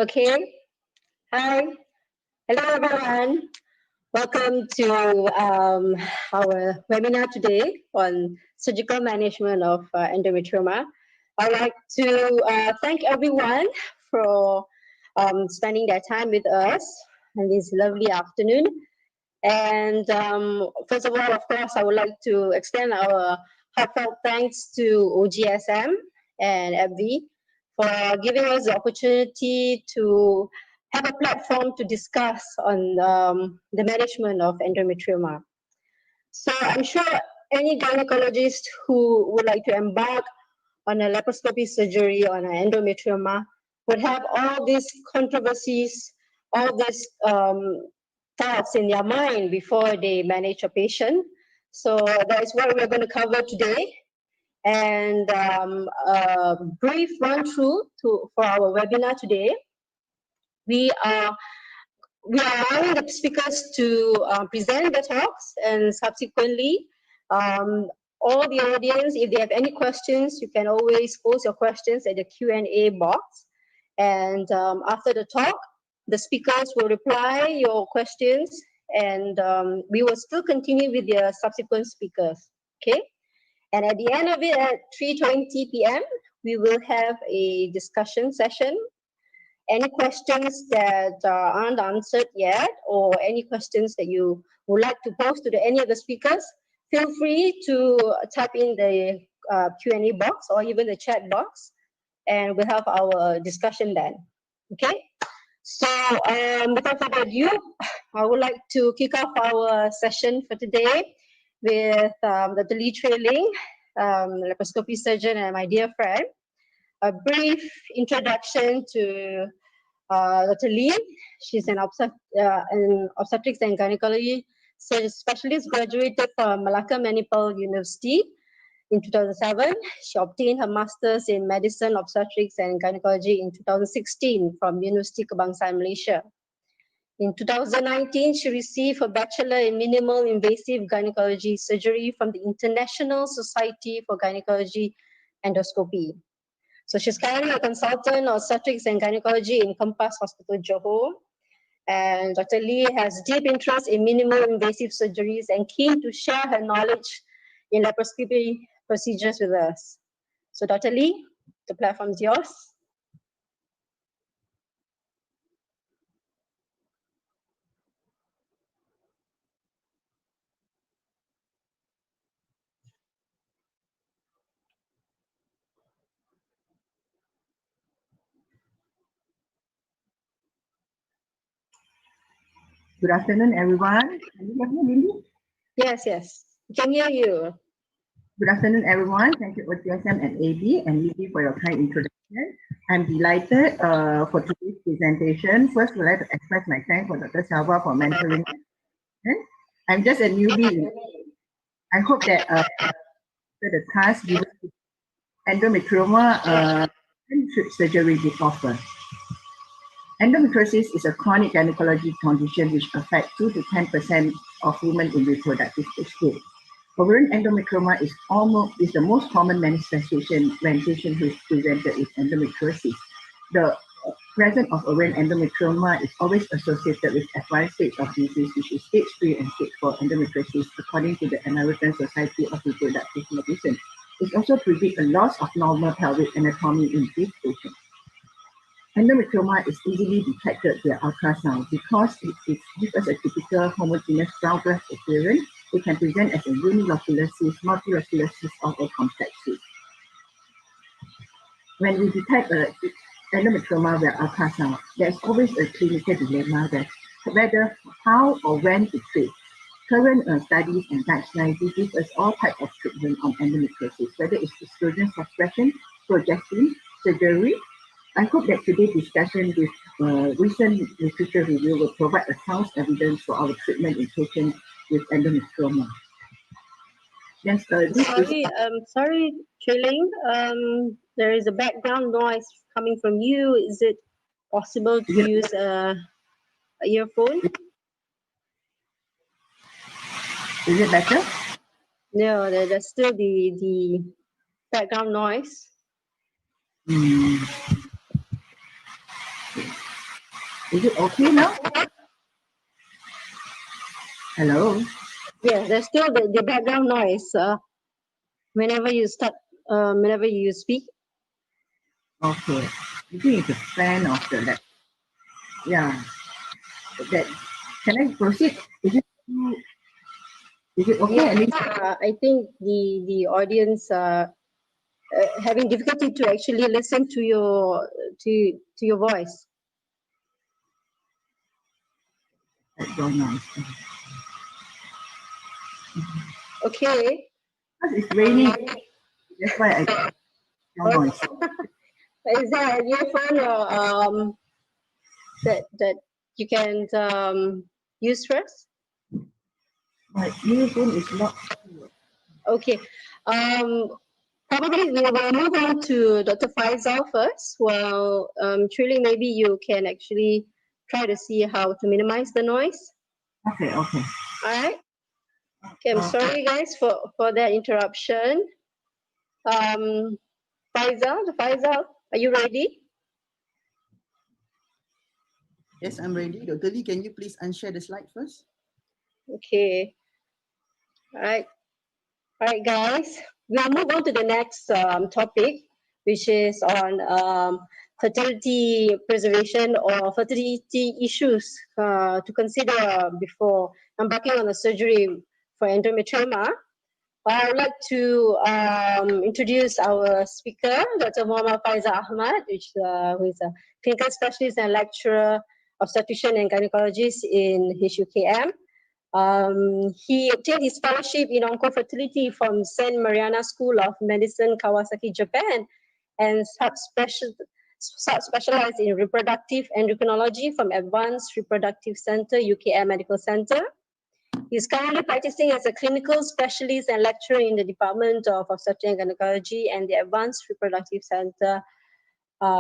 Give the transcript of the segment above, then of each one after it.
Okay. Hi. Hello, everyone. Welcome to our webinar today on surgical management of endometrioma. I'd like to thank everyone for spending their time with us on this lovely afternoon. And first of all, of course, I would like to extend our heartfelt thanks to OGSM and AbbVie for giving us the opportunity to have a platform to discuss on the management of endometrioma. So I'm sure any gynecologist who would like to embark on a laparoscopy surgery on an endometrioma would have all these controversies, all these thoughts in their mind before they manage a patient. So that is what we're going to cover today. And a brief run through for our webinar today. We are allowing the speakers to present the talks, and subsequently all the audience, if they have any questions, you can always post your questions at the Q&A box. And after the talk, the speakers will reply your questions, and we will still continue with the subsequent speakers, okay? And at the end of it, at 3:20 p.m., we will have a discussion session. Any questions that aren't answered yet, or any questions that you would like to pose to any of the speakers, feel free to type in the Q&A box or even the chat box, and we'll have our discussion then, okay? So without further ado, I would like to kick off our session for today with Dr. Lee Trailing, laparoscopy surgeon and my dear friend. A brief introduction to Dr. Lee. She's an obstetrics and gynecology specialist, graduated from Malacca Manipal University in 2007. She obtained her master's in medicine, obstetrics and gynecology in 2016 from University Kebangsaan, Malaysia. In 2019, she received a bachelor in minimal invasive gynecology surgery from the International Society for Gynecology Endoscopy. So she's currently a consultant of obstetrics and gynecology in Compass Hospital, Johor. And Dr. Lee has deep interest in minimal invasive surgeries and keen to share her knowledge in laparoscopy procedures with us. So Dr. Lee, the platform is yours. Good afternoon, everyone. Can you hear me, Lily? Yes, yes. We can hear you. Good afternoon, everyone. Thank you, OGSM and AB and Lily, for your kind introduction. I'm delighted for today's presentation. First, I'd like to express my thanks for Dr. Salva for mentoring. I'm just a newbie. I hope that the task given to endometrioma should surgery be offered. Endometriosis is a chronic gynecologic condition which affects 2 to 10% of women in reproductive stage. Ovarian endometrioma is the most common manifestation when patient who is presented with endometriosis. The presence of ovarian endometrioma is always associated with advanced stage of disease, which is stage 3 and stage 4 endometriosis, according to the American Society of Reproductive Medicine. It also predicts a loss of normal pelvic anatomy in these patients. Endometrioma is easily detected via ultrasound because it gives us a typical homogeneous brown grass appearance. It can present as a unilocular cyst, multilocular cyst, or a complex cyst. When we detect endometrioma via ultrasound, there's always a clinical dilemma that whether how or when to treat. Current studies and guidelines give us all types of treatment on endometriosis, whether it's estrogen suppression, progestin, surgery. I hope that today's discussion with recent literature review will provide a sound evidence for our treatment in patients with endometrioma. Yes, Sorry, Trilling. There is a background noise coming from you. Is it possible to use a earphone? Is it better? No, there's still the background noise. Is it okay now? Hello? Yes, there's still the background noise whenever you speak. Okay. I think it's a fan of the laptop. Yeah. That, can I proceed? Is it okay? Yeah, I think the audience having difficulty to actually listen to your voice. Okay. It's raining. That's why I noise. Is there an earphone or that you can use first? My earphone is not. Okay. Probably we will move on to Dr. Faisal first. Well, Trilling, maybe you can actually try to see how to minimize the noise. Okay. All right. Okay, I'm sorry guys for that interruption. Faisal, are you ready? Yes, I'm ready. Dr. Lee, can you please unshare the slide first? Okay. All right, guys. We'll move on to the next topic, which is on fertility preservation or fertility issues to consider before embarking on a surgery for endometrioma. I would like to introduce our speaker, Dr. Muhammad Faisal Ahmad, who is a clinical specialist and lecturer, obstetrician and gynecologist in HUKM. He obtained his fellowship in oncofertility from St. Mariana School of Medicine, Kawasaki, Japan, and subspecialized in reproductive endocrinology from Advanced Reproductive Center, UKM Medical Center. He's currently practicing as a clinical specialist and lecturer in the Department of Obstetrics and Gynecology and the Advanced Reproductive Center,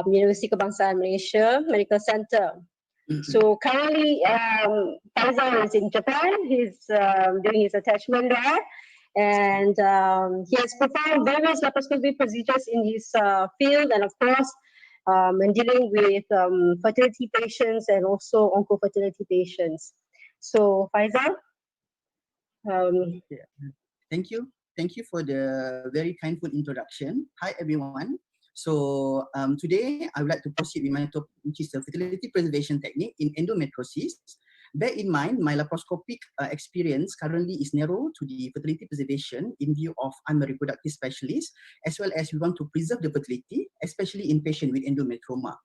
University Kebangsaan Malaysia Medical Center. So currently, Faisal is in Japan. He's doing his attachment there, and he has performed various laparoscopy procedures in his field, and of course, when dealing with fertility patients and also oncofertility patients. So Faisal. Thank you. Thank you for the very kindful introduction. Hi, everyone. So today, I would like to proceed with my topic, which is the fertility preservation technique in endometriosis. Bear in mind, my laparoscopic experience currently is narrow to the fertility preservation in view of I'm a reproductive specialist, as well as we want to preserve the fertility, especially in patients with endometrioma.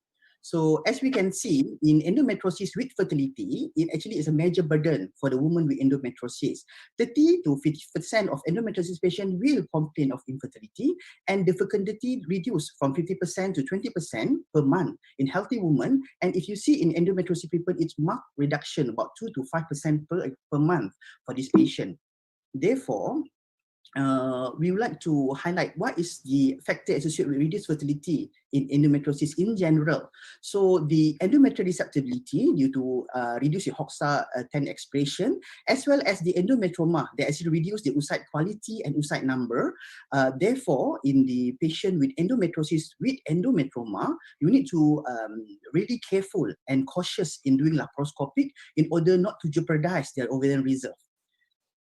So as we can see, in endometriosis with fertility, it actually is a major burden for the woman with endometriosis. 30 to 50% of endometriosis patients will complain of infertility, and the fecundity reduced from 50% to 20% per month in healthy women. And if you see in endometriosis people, it's marked reduction, about 2 to 5% per month for this patient. Therefore, we would like to highlight what is the factor associated with reduced fertility in endometriosis in general. So the endometrial receptibility due to reduced HOXA10 expression, as well as the endometrioma, they actually reduce the oocyte quality and oocyte number. Therefore, in the patient with endometriosis with endometrioma, you need to really careful and cautious in doing laparoscopic in order not to jeopardize their ovarian reserve.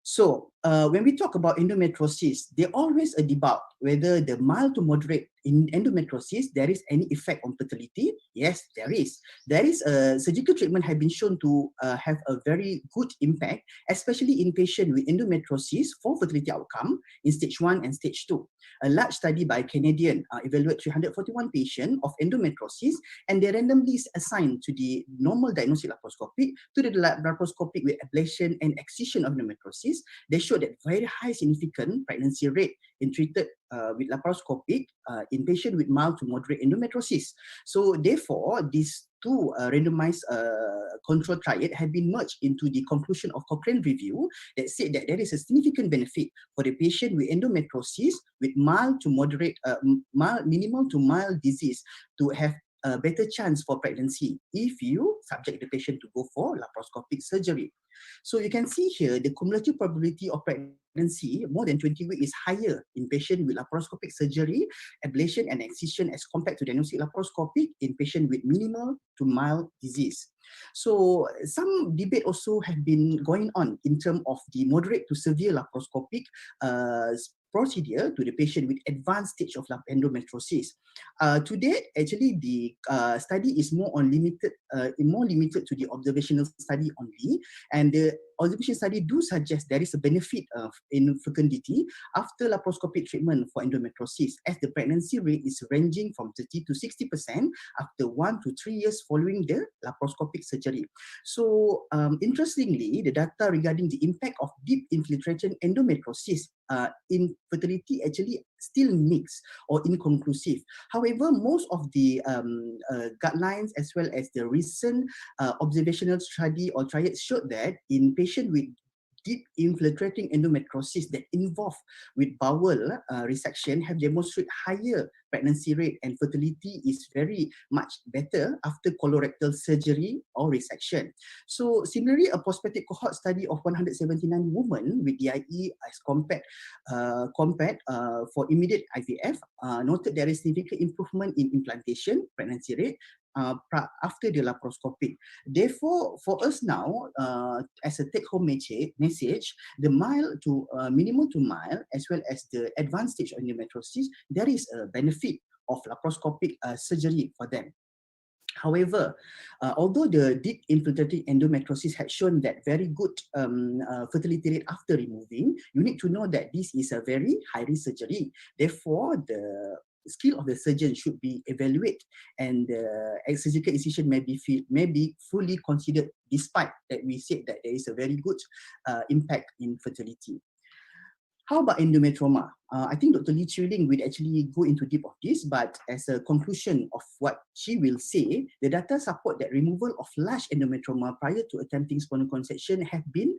So when we talk about endometriosis, there's always a debate whether the mild to moderate in endometriosis, there is any effect on fertility. Yes, there is. There is a surgical treatment have been shown to have a very good impact, especially in patients with endometriosis for fertility outcome in stage 1 and stage 2. A large study by Canadian evaluated 341 patients of endometriosis, and they randomly assigned to the normal diagnostic laparoscopic to the laparoscopic with ablation and excision of endometriosis. They showed that very high significant pregnancy rate in treated with laparoscopic in patients with mild to moderate endometriosis. So therefore, these two randomized control trials have been merged into the conclusion of Cochrane review that said that there is a significant benefit for the patient with endometriosis with mild to moderate, minimal to mild disease to have a better chance for pregnancy if you subject the patient to go for laparoscopic surgery. So you can see here the cumulative probability of pregnancy more than 20 weeks is higher in patients with laparoscopic surgery, ablation and excision as compared to diagnostic laparoscopic in patients with minimal to mild disease. So some debate also have been going on in terms of the moderate to severe laparoscopic procedure to the patient with advanced stage of endometriosis. To date, actually, the study is more limited to the observational study only, and the observation study do suggest there is a benefit in fecundity after laparoscopic treatment for endometriosis, as the pregnancy rate is ranging from 30 to 60% after 1 to 3 years following the laparoscopic surgery. So, interestingly, the data regarding the impact of deep infiltration endometriosis in fertility actually still mixed or inconclusive. However, most of the guidelines as well as the recent observational study or trials showed that in patients with deep infiltrating endometriosis that involve with bowel resection have demonstrated higher pregnancy rate, and fertility is very much better after colorectal surgery or resection. So similarly, a prospective cohort study of 179 women with DIE as compared for immediate IVF noted there is significant improvement in implantation, pregnancy rate, after the laparoscopic. Therefore, for us now, as a take-home message, the mild to minimal to mild, as well as the advanced stage of endometriosis, there is a benefit of laparoscopic surgery for them. However, although the deep infiltrating endometriosis had shown that very good fertility rate after removing, you need to know that this is a very high-risk surgery. Therefore, the skill of the surgeon should be evaluated, and surgical incision may be fully considered, despite that we said that there is a very good impact in fertility. How about endometrioma? I think Dr. Lee Chiu-Ling will actually go into deep of this, but as a conclusion of what she will say, the data support that removal of large endometrioma prior to attempting spontaneous conception have been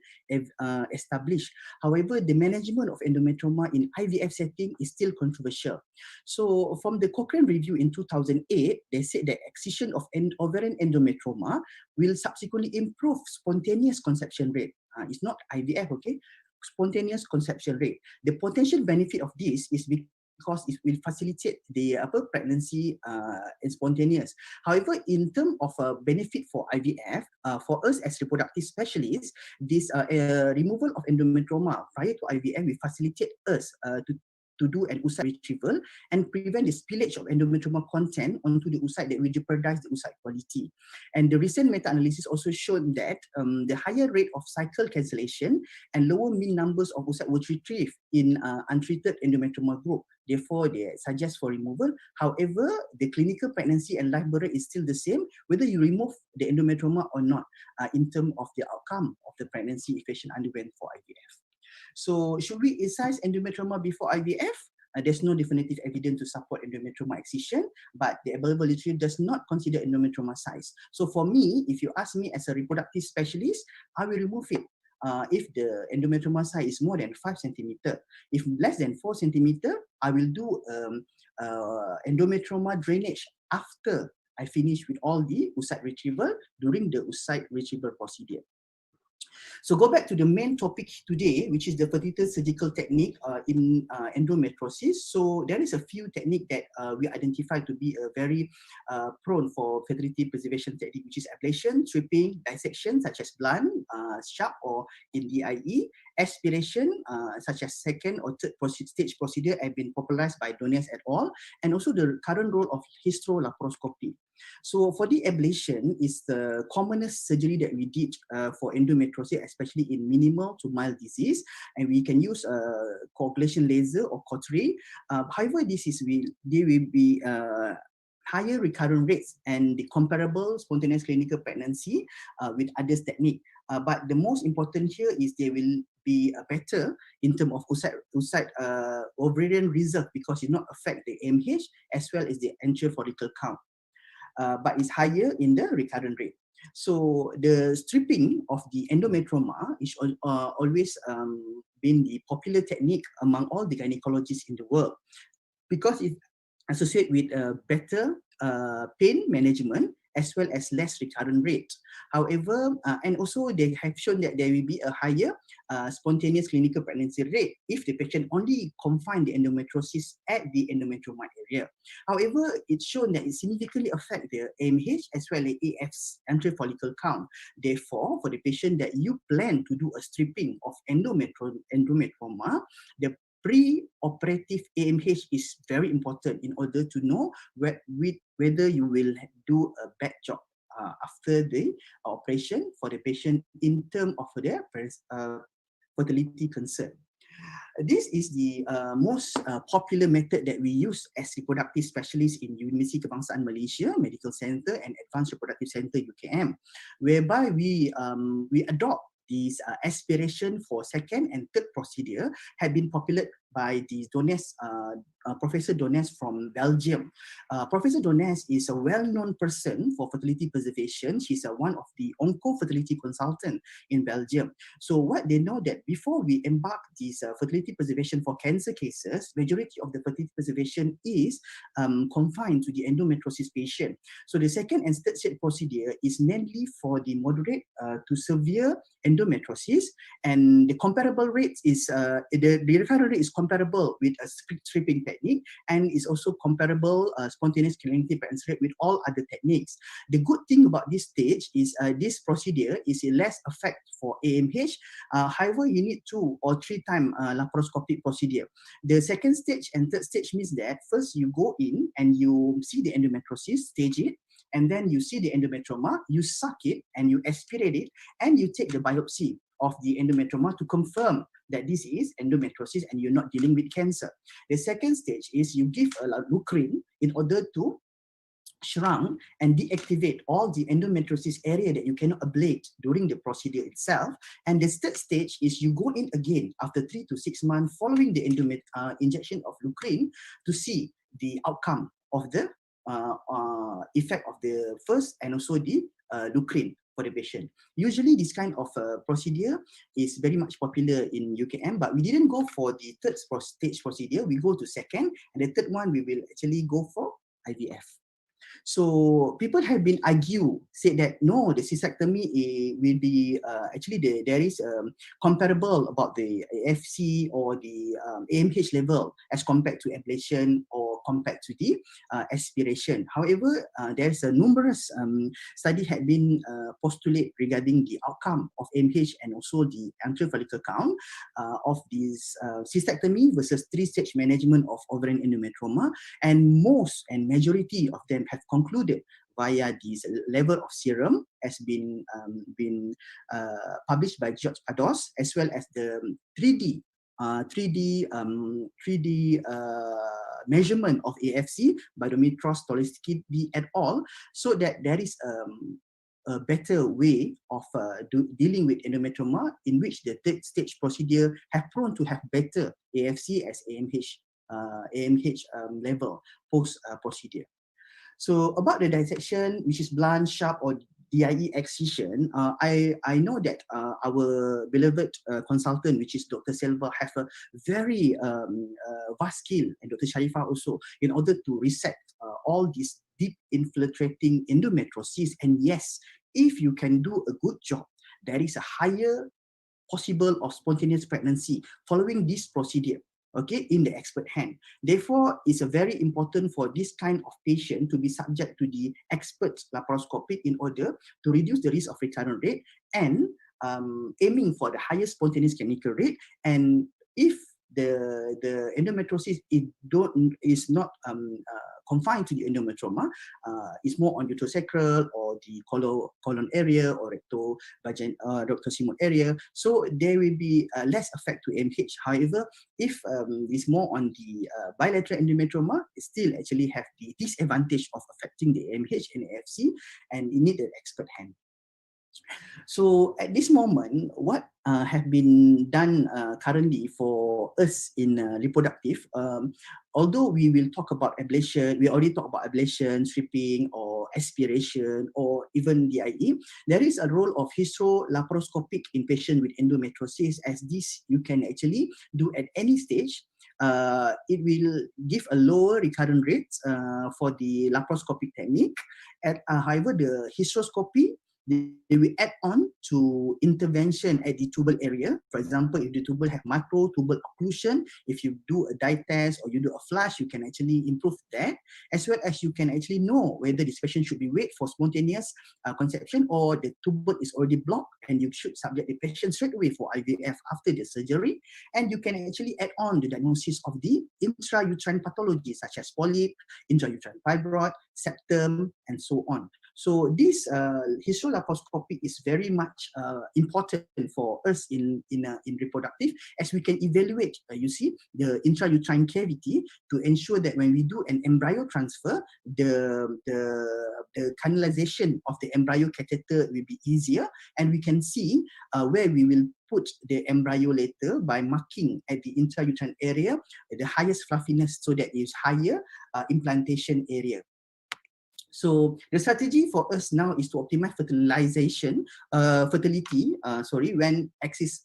established. However, the management of endometrioma in IVF setting is still controversial. So from the Cochrane review in 2008, they said that excision of ovarian endometrioma will subsequently improve spontaneous conception rate. It's not IVF, okay? Spontaneous conception rate. The potential benefit of this is because it will facilitate the pregnancy and spontaneous. However, in terms of benefit for IVF, for us as reproductive specialists, this removal of endometrioma prior to IVF will facilitate us to do an oocyte retrieval and prevent the spillage of endometrioma content onto the oocyte that will jeopardize the oocyte quality. And the recent meta-analysis also showed that the higher rate of cycle cancellation and lower mean numbers of oocyte was retrieved in untreated endometrioma group. Therefore, they suggest for removal. However, the clinical pregnancy and life burden is still the same, whether you remove the endometrioma or not, in terms of the outcome of the pregnancy if patient underwent for IVF. So, should we excise endometrioma before IVF? There's no definitive evidence to support endometrioma excision, but the available literature does not consider endometrioma size. So for me, if you ask me as a reproductive specialist, I will remove it if the endometrioma size is more than 5 centimeter. If less than 4 centimeter, I will do endometrioma drainage after I finish with all the oocyte retrieval during the oocyte retrieval procedure. So go back to the main topic today, which is the fertility surgical technique in endometriosis. So there is a few technique that we identify to be very prone for fertility preservation technique, which is ablation, stripping, dissection, such as blunt, sharp, or in DIE, aspiration, such as second or third stage procedure have been popularized by Donez et al., and also the current role of hysterolaparoscopy. So for the ablation is the commonest surgery that we did for endometriosis, especially in minimal to mild disease, and we can use coagulation laser or cautery. However, they will be higher recurrent rates and the comparable spontaneous clinical pregnancy with others technique. But the most important here is they will be better in terms of oocyte ovarian reserve, because it not affect the AMH as well as the antral follicle count. But it's higher in the recurrent rate. So the stripping of the endometrioma is always been the popular technique among all the gynecologists in the world, because it associates with better pain management as well as less recurrent rate. However, and also they have shown that there will be a higher spontaneous clinical pregnancy rate if the patient only confine the endometriosis at the endometrioma area. However, it's shown that it significantly affects the AMH as well as AF's antral follicle count. Therefore, for the patient that you plan to do a stripping of endometrioma, the pre-operative AMH is very important in order to know whether you will do a bad job after the operation for the patient in terms of their fertility concern. This is the most popular method that we use as reproductive specialists in University Kebangsaan Malaysia Medical Center and Advanced Reproductive Center UKM, whereby we adopt these aspiration for second and third procedure have been populated by the Donez, Professor Donez from Belgium. Professor Donez is a well-known person for fertility preservation. She's one of the onco-fertility consultant in Belgium. So what they know that before we embark this fertility preservation for cancer cases, majority of the fertility preservation is confined to the endometriosis patient. So the second and third stage procedure is mainly for the moderate to severe endometriosis, and the comparable rate is the recurrent rate is comparable with a stripping technique, and is also comparable spontaneous clinical pregnancy rate with all other techniques. The good thing about this stage is this procedure is a less effect for AMH. However, you need 2 or 3 times laparoscopic procedure. The second stage and third stage means that first you go in and you see the endometriosis, stage it, and then you see the endometrioma, you suck it and you aspirate it, and you take the biopsy of the endometrioma to confirm that this is endometriosis and you're not dealing with cancer. The second stage is you give a leukrine in order to shrunk and deactivate all the endometriosis area that you cannot ablate during the procedure itself. And the third stage is you go in again after 3 to 6 months following the injection of leukrine to see the outcome of the effect of the first and also the leukrine for the patient. Usually this kind of procedure is very much popular in UKM, but we didn't go for the third stage procedure. We go to second, and the third one we will actually go for IVF. So people have been said that no, the cystectomy will be actually there is comparable about the AFC or the AMH level as compared to ablation or compared to the aspiration. However, there's a numerous study had been postulated regarding the outcome of AMH and also the antral follicle count of this cystectomy versus 3-stage management of ovarian endometrioma, and most and majority of them have concluded via this level of serum has been published by George Ados, as well as the 3D measurement of AFC by Dimitros Tolesky et al., so that there is a better way of dealing with endometrioma, in which the third stage procedure have prone to have better AFC as AMH level post procedure. So about the dissection, which is blunt, sharp, or DIE excision, I know that our beloved consultant, which is Dr. Selva, have a very vast skill, and Dr. Sharifah also, in order to resect all these deep infiltrating endometriosis. And yes, if you can do a good job, there is a higher possible of spontaneous pregnancy following this procedure, okay, in the expert hand. Therefore, it's a very important for this kind of patient to be subject to the expert laparoscopic in order to reduce the risk of recurrent rate and aiming for the highest spontaneous clinical rate. And if the endometriosis is not confined to the endometrioma, is more on uterosacral or the colon area or rectosigmoid area. So there will be less effect to AMH. However, if it's more on the bilateral endometrioma, it still actually have the disadvantage of affecting the AMH and AFC, and it need an expert hand. So at this moment, what have been done currently for us in reproductive, although we will talk about ablation, we already talked about ablation, stripping, or aspiration, or even DIE, there is a role of hysterolaparoscopic in patient with endometriosis, as this you can actually do at any stage. It will give a lower recurrent rate for the laparoscopic technique. However, the hysteroscopy, they will add on to intervention at the tubal area. For example, if the tubal have macro tubal occlusion, if you do a dye test or you do a flush, you can actually improve that, as well as you can actually know whether this patient should be wait for spontaneous conception or the tubal is already blocked, and you should subject the patient straight away for IVF after the surgery. And you can actually add on the diagnosis of the intrauterine pathology such as polyp, intrauterine fibroid, septum, and so on. So this hysterolaparoscopy is very much important for us in reproductive, as we can evaluate, you see, the intrauterine cavity to ensure that when we do an embryo transfer, the canalization of the embryo catheter will be easier, and we can see where we will put the embryo later by marking at the intrauterine area the highest fluffiness, so that is higher implantation area. So the strategy for us now is to optimize fertility, when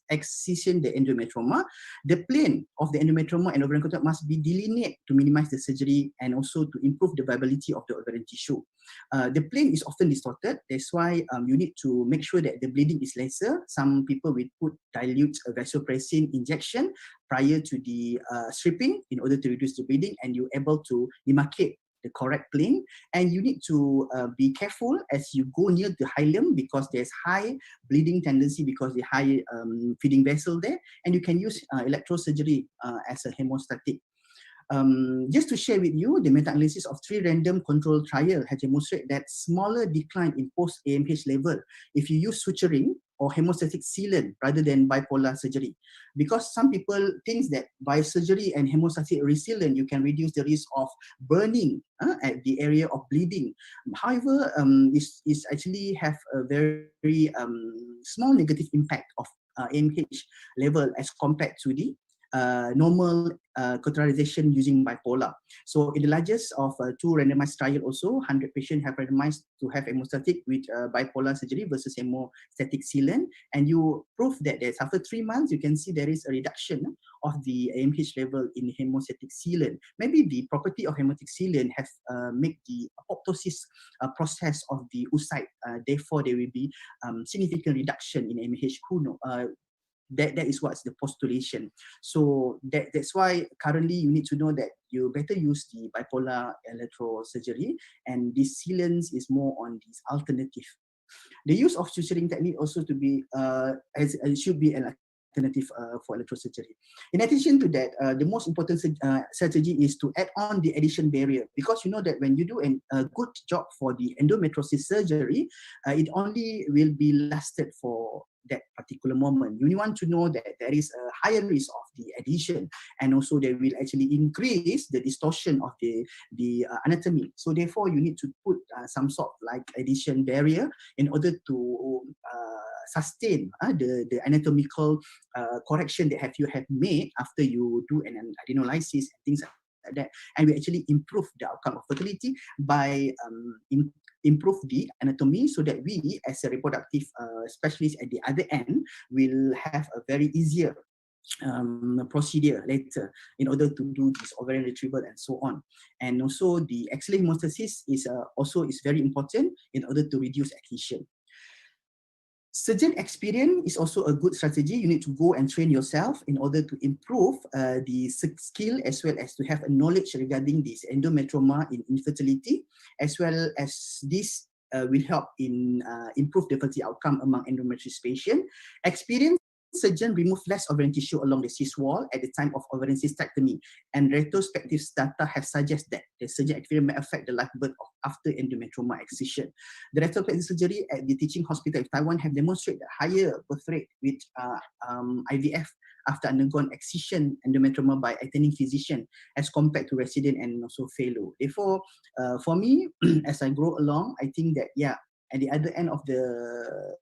excision the endometrioma. The plane of the endometrioma and ovarian contact must be delineated to minimize the surgery and also to improve the viability of the ovarian tissue. The plane is often distorted. That's why you need to make sure that the bleeding is lesser. Some people will put dilute vasopressin injection prior to the stripping in order to reduce the bleeding, and you're able to demarcate the correct plane. And you need to be careful as you go near the hilum, because there's high bleeding tendency because the high feeding vessel there, and you can use electrosurgery as a hemostatic. Just to share with you, the meta-analysis of 3 random control trial has demonstrated that smaller decline in post-AMH level if you use suturing or hemostatic sealant rather than bipolar surgery. Because some people think that by surgery and hemostatic resealant, you can reduce the risk of burning at the area of bleeding. However, it's actually have a very small negative impact of AMH level as compared to the normal cauterization using bipolar. So in the largest of 2 randomized trial also, 100 patients have randomized to have hemostatic with bipolar surgery versus hemostatic sealant, and you prove that there's after 3 months, you can see there is a reduction of the AMH level in hemostatic sealant. Maybe the property of hemostatic sealant have make the apoptosis process of the oocyte, therefore there will be significant reduction in AMH. Who know? That is what's the postulation. So that's why currently you need to know that you better use the bipolar electrosurgery, and this sealants is more on this alternative. The use of suturing technique also to be should be an alternative for electrosurgery. In addition to that, the most important strategy is to add on the adhesion barrier, because you know that when you do a good job for the endometriosis surgery, it only will be lasted for that particular moment. You want to know that there is a higher risk of the adhesion, and also they will actually increase the distortion of the anatomy. So therefore, you need to put some sort of like adhesion barrier in order to sustain the anatomical correction that you have made after you do an adenolysis and things like that, and we actually improve the outcome of fertility by improve the anatomy, so that we as a reproductive specialist at the other end will have a very easier procedure later in order to do this ovarian retrieval and so on. And also the axial hemostasis is also very important in order to reduce adhesion. Surgeon experience is also a good strategy. You need to go and train yourself in order to improve the skill, as well as to have a knowledge regarding this endometrioma in infertility, as well as this will help in improve the fertility outcome among endometriosis patients. Experienced surgeon remove less ovarian tissue along the cyst wall at the time of ovarian cystectomy, and retrospective data have suggested that the surgeon experience may affect the life birth after endometrioma excision. The retrospective surgery at the teaching hospital of Taiwan have demonstrated a higher birth rate with IVF after undergone excision endometrioma by attending physician as compared to resident and also fellow. Therefore, for me, as I grow along, I think that, yeah, at the other end of the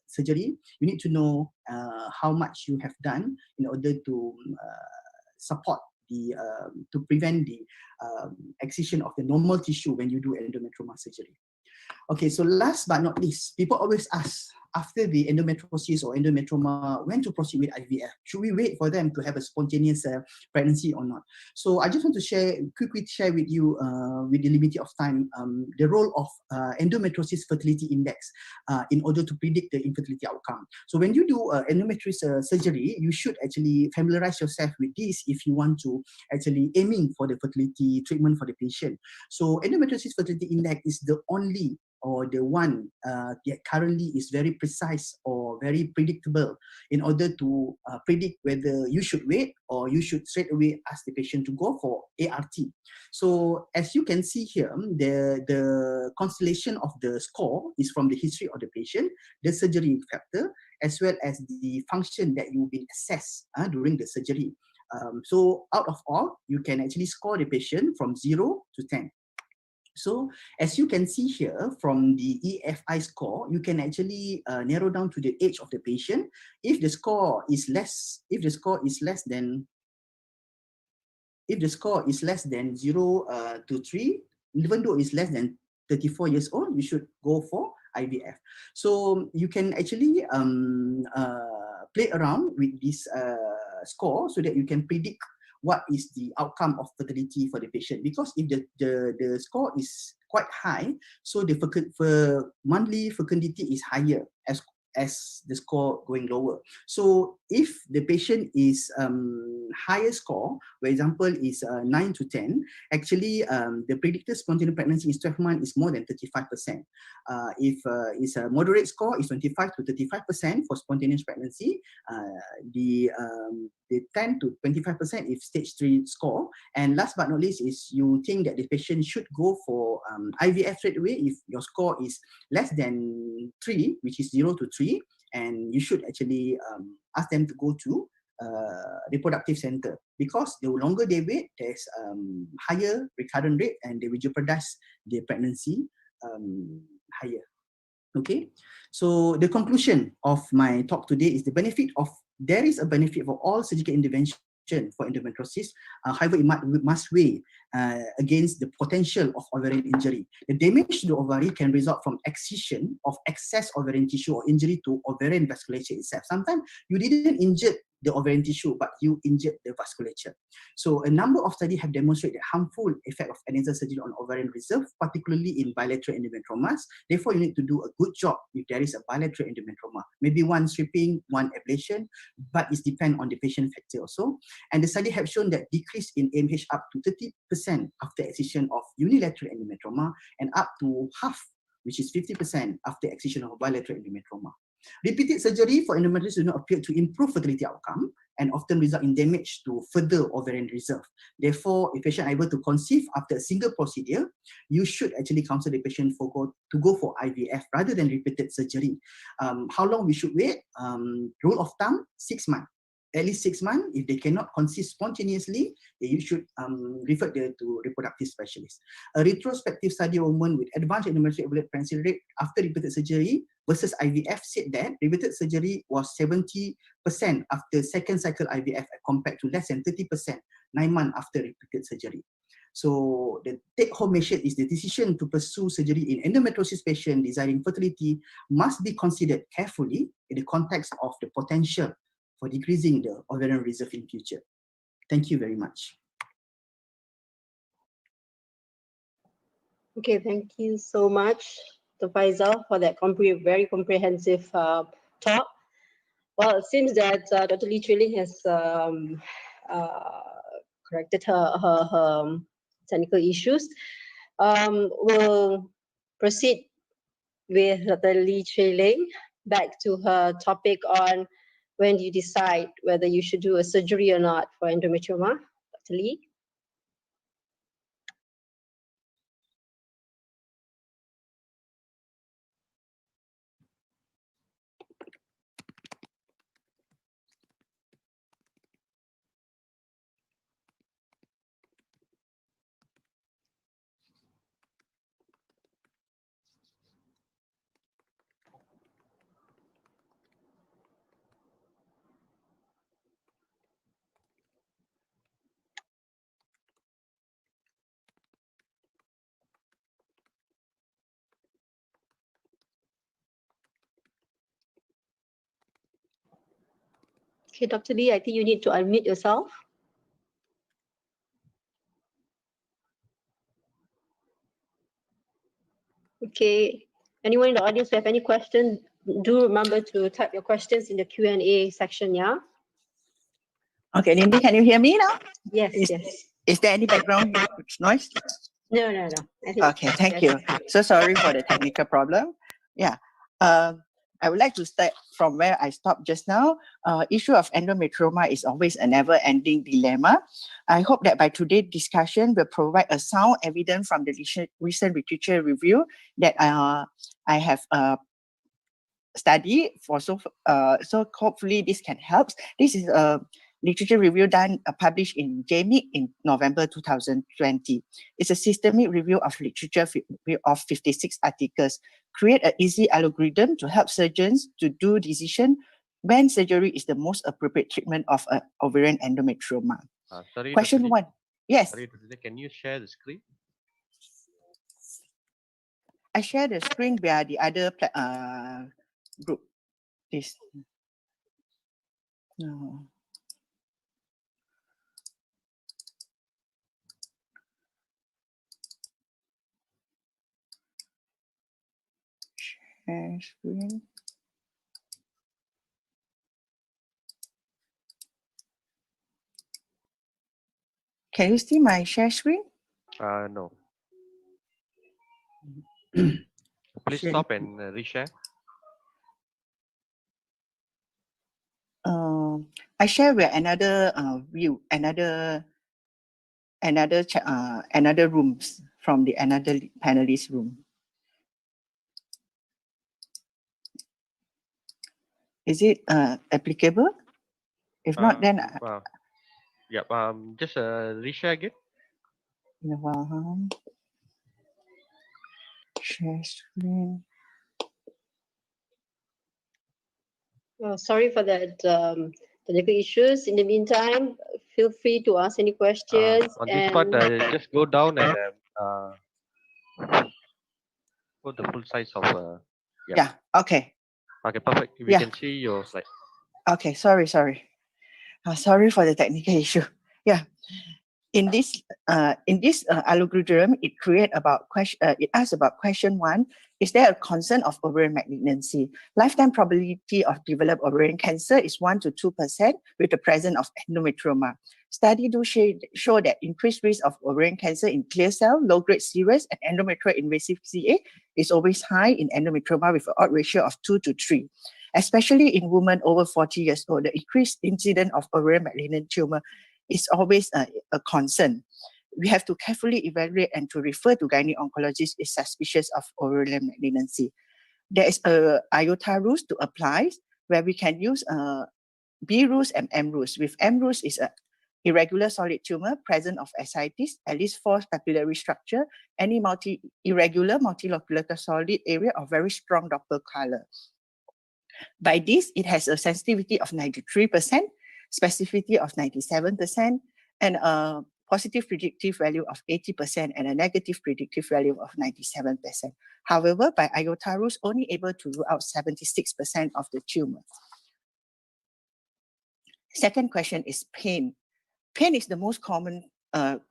surgery, you need to know how much you have done in order to support the to prevent the excision of the normal tissue when you do endometrioma surgery. Okay, so last but not least, people always ask after the endometriosis or endometrioma when to proceed with IVF. Should we wait for them to have a spontaneous pregnancy or not? So I just want to quickly share with you, with the limit of time, the role of endometriosis fertility index in order to predict the infertility outcome. So when you do endometriosis surgery, you should actually familiarize yourself with this if you want to actually aiming for the fertility treatment for the patient. So endometriosis fertility index is the only or the one that currently is very precise or very predictable in order to predict whether you should wait or you should straight away ask the patient to go for ART. So as you can see here, the constellation of the score is from the history of the patient, the surgery factor, as well as the function that you've been assessed during the surgery. So out of all, you can actually score the patient from 0 to 10. So as you can see here from the EFI score, you can actually narrow down to the age of the patient. If the score is less than 0 to 3, even though it's less than 34 years old, you should go for IVF. So you can actually play around with this score so that you can predict what is the outcome of fertility for the patient. Because if the score is quite high, so the monthly fecundity is higher as the score going lower. So if the patient is higher score, for example, is 9 to 10, actually the predicted spontaneous pregnancy in 12 months is more than 35%. If it's a moderate score, is 25 to 35% for spontaneous pregnancy. The 10 to 25% if stage 3 score. And last but not least is you think that the patient should go for IVF straight away if your score is less than 3, which is 0 to 3, and you should actually ask them to go to reproductive center, because the longer they wait, there's higher recurrent rate and they will jeopardize their pregnancy higher. Okay, so the conclusion of my talk today is there is a benefit for all surgical intervention for endometriosis. However, it must weigh against the potential of ovarian injury. The damage to the ovary can result from excision of excess ovarian tissue or injury to ovarian vasculature itself. Sometimes you didn't injure the ovarian tissue, but you injured the vasculature. So a number of studies have demonstrated the harmful effect of nasal surgery on ovarian reserve, particularly in bilateral endometriomas. Therefore, you need to do a good job if there is a bilateral endometrioma. Maybe one stripping, one ablation, but it depends on the patient factor also. And the study have shown that decrease in AMH up to 30% after excision of unilateral endometrioma and up to half, which is 50% after excision of bilateral endometrioma. Repeated surgery for endometriosis do not appear to improve fertility outcome and often result in damage to further ovarian reserve. Therefore, if patient are able to conceive after a single procedure, you should actually counsel the patient to go for IVF rather than repeated surgery. How long we should wait? Rule of thumb, 6 months. At least 6 months. If they cannot conceive spontaneously, you should refer them to reproductive specialist. A retrospective study of women with advanced endometriotic pregnancy rate after repeated surgery versus IVF said that repeated surgery was 70% after second cycle IVF compared to less than 30% 9 months after repeated surgery. So the take-home message is the decision to pursue surgery in endometriosis patient desiring fertility must be considered carefully in the context of the potential for decreasing the ovarian reserve in future. Thank you very much. Okay, thank you so much, Dr. Faisal, for that very comprehensive talk. Well, it seems that Dr. Lee Trilling has corrected her technical issues. We'll proceed with Dr. Lee Trilling back to her topic on when you decide whether you should do a surgery or not for endometrioma. Dr. Lee? Okay, Dr. Lee, I think you need to unmute yourself. Okay, anyone in the audience who have any questions, do remember to type your questions in the Q&A section, yeah? Okay, Lindy, can you hear me now? Yes, Is, yes. is there any background noise? No. I think Okay, thank yes. you. So sorry for the technical problem. Yeah. I would like to start from where I stopped just now. Issue of endometrioma is always a never-ending dilemma. I hope that by today's discussion will provide a sound evidence from the recent literature review that I have studied for so hopefully this can help. This is a literature review done published in JMIC in November 2020. It's a systemic review of literature of 56 articles. Create an easy algorithm to help surgeons to do decision when surgery is the most appropriate treatment of ovarian endometrioma. Sorry, Question Dr. Lee. one. Yes. Sorry, Dr. Lee, can you share the screen? I share the screen via the other group. Please. No. Share screen. Can you see my share screen? No. Please stop and reshare. I share with another view, another rooms from the another panelist room. Is it applicable? If not, then yeah. Just reshare again. Share screen. Sorry for that technical issues. In the meantime, feel free to ask any questions. On this part, just go down and put the full size of. Yeah. Okay. Okay. Perfect. We can see your slide. Okay. Sorry. Sorry for the technical issue. Yeah. In this algorithm, it asks about question one: is there a concern of ovarian malignancy? Lifetime probability of develop ovarian cancer is 1 to 2% with the presence of endometrioma. Study do show that increased risk of ovarian cancer in clear cell, low-grade serous, and endometrial invasive CA is always high in endometrioma with an odd ratio of 2 to 3. Especially in women over 40 years old, the increased incidence of ovarian malignant tumor is always a concern. We have to carefully evaluate and to refer to gynae oncologist is suspicious of ovarian malignancy. There is a IOTA rules to apply where we can use B rules and M rules. With M rules is a irregular solid tumor, presence of ascites, at least 4 papillary structure, any irregular multilocular solid area of very strong Doppler color. By this, it has a sensitivity of 93%, specificity of 97%, and a positive predictive value of 80% and a negative predictive value of 97%. However, by IOTA rules, only able to rule out 76% of the tumor. Second question is pain. Pain is the most common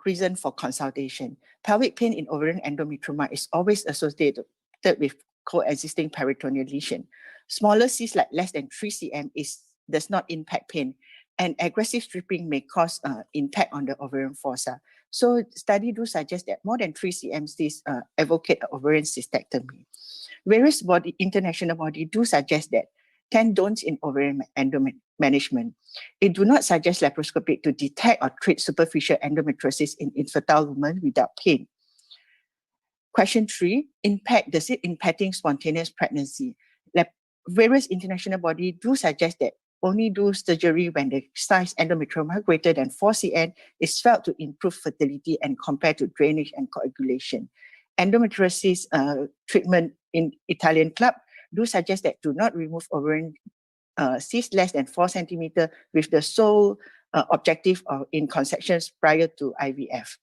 reason for consultation. Pelvic pain in ovarian endometrioma is always associated suspected with coexisting peritoneal lesion. Smaller cysts like less than 3 cm does not impact pain, and aggressive stripping may cause impact on the ovarian fossa. So study do suggest that more than 3 cm cysts advocate ovarian cystectomy. Various international body do suggest that 10 don'ts in ovarian management. It do not suggest laparoscopy to detect or treat superficial endometriosis in infertile women without pain. Question 3, does it impacting spontaneous pregnancy? Various international bodies do suggest that only do surgery when the size endometrioma greater than 4 cm is felt to improve fertility and compared to drainage and coagulation. Endometriosis treatment in Italian club do suggest that do not remove ovarian cyst less than 4 cm with the sole objective of in conceptions prior to IVF.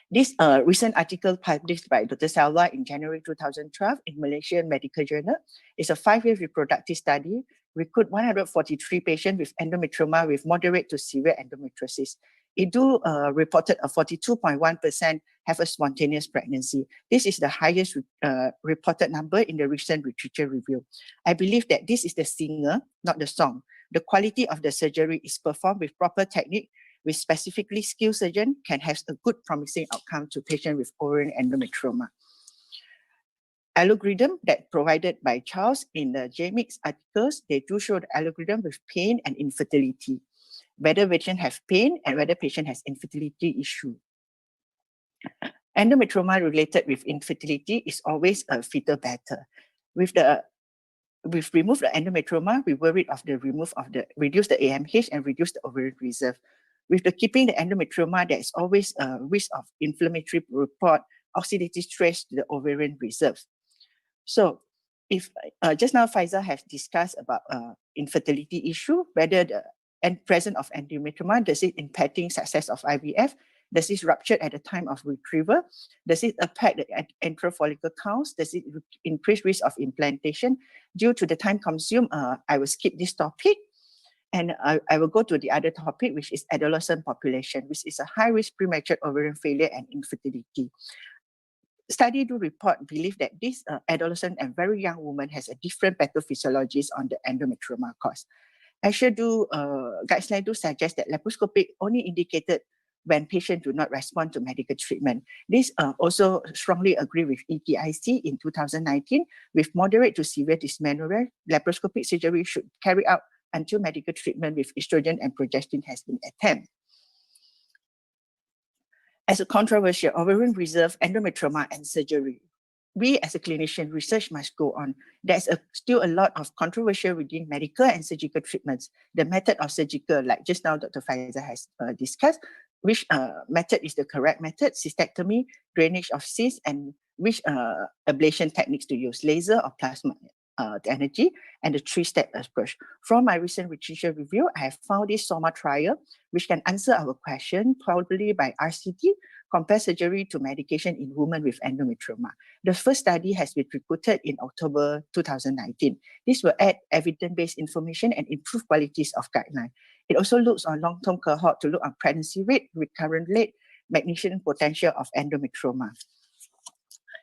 This recent article published by Dr. Salwa in January 2012 in Malaysian Medical Journal is a 5-year reproductive study, recruit 143 patients with endometrioma with moderate to severe endometriosis. It do reported a 42.1% have a spontaneous pregnancy. This is the highest reported number in the recent literature review. I believe that this is the singer, not the song. The quality of the surgery is performed with proper technique, with specifically skilled surgeon can have a good promising outcome to patients with ovarian endometrioma. Algorithm that provided by Charles in the JMIX articles, they do show the algorithm with pain and infertility, whether patient has pain and whether patient has infertility issue. Endometrioma related with infertility is always a fetal battle. We've removed the endometrioma, we worried of the reduce the AMH and reduce the ovarian reserve. With the keeping the endometrioma, there is always a risk of inflammatory report, oxidative stress to the ovarian reserve. So if just now Faisal has discussed about infertility issue, whether the presence of endometrioma, does it impacting success of IVF? Does it rupture at the time of retrieval? Does it affect the antral follicle counts? Does it increase risk of implantation? Due to the time consumed, I will skip this topic. And I will go to the other topic, which is adolescent population, which is a high-risk premature ovarian failure and infertility. Study do report believe that this adolescent and very young woman has a different pathophysiologies on the endometrioma cause. Actually, guidelines do suggest that laparoscopy only indicated when patients do not respond to medical treatment. This also strongly agree with ETIC in 2019. With moderate to severe dysmenorrhea, laparoscopic surgery should carry out until medical treatment with estrogen and progestin has been attempted. As a controversial ovarian reserve, endometrioma and surgery. We as a clinician, research must go on. There's still a lot of controversial within medical and surgical treatments. The method of surgical, like just now Dr. Faisal has discussed, which method is the correct method, cystectomy, drainage of cysts, and which ablation techniques to use, laser or plasma energy, and the 3-step approach. From my recent literature review, I have found this SOMA trial, which can answer our question, probably by RCT, compare surgery to medication in women with endometrioma. The first study has been recruited in October 2019. This will add evidence-based information and improve qualities of guideline. It also looks on long-term cohort to look on pregnancy rate, recurrent rate, magnitude potential of endometrioma.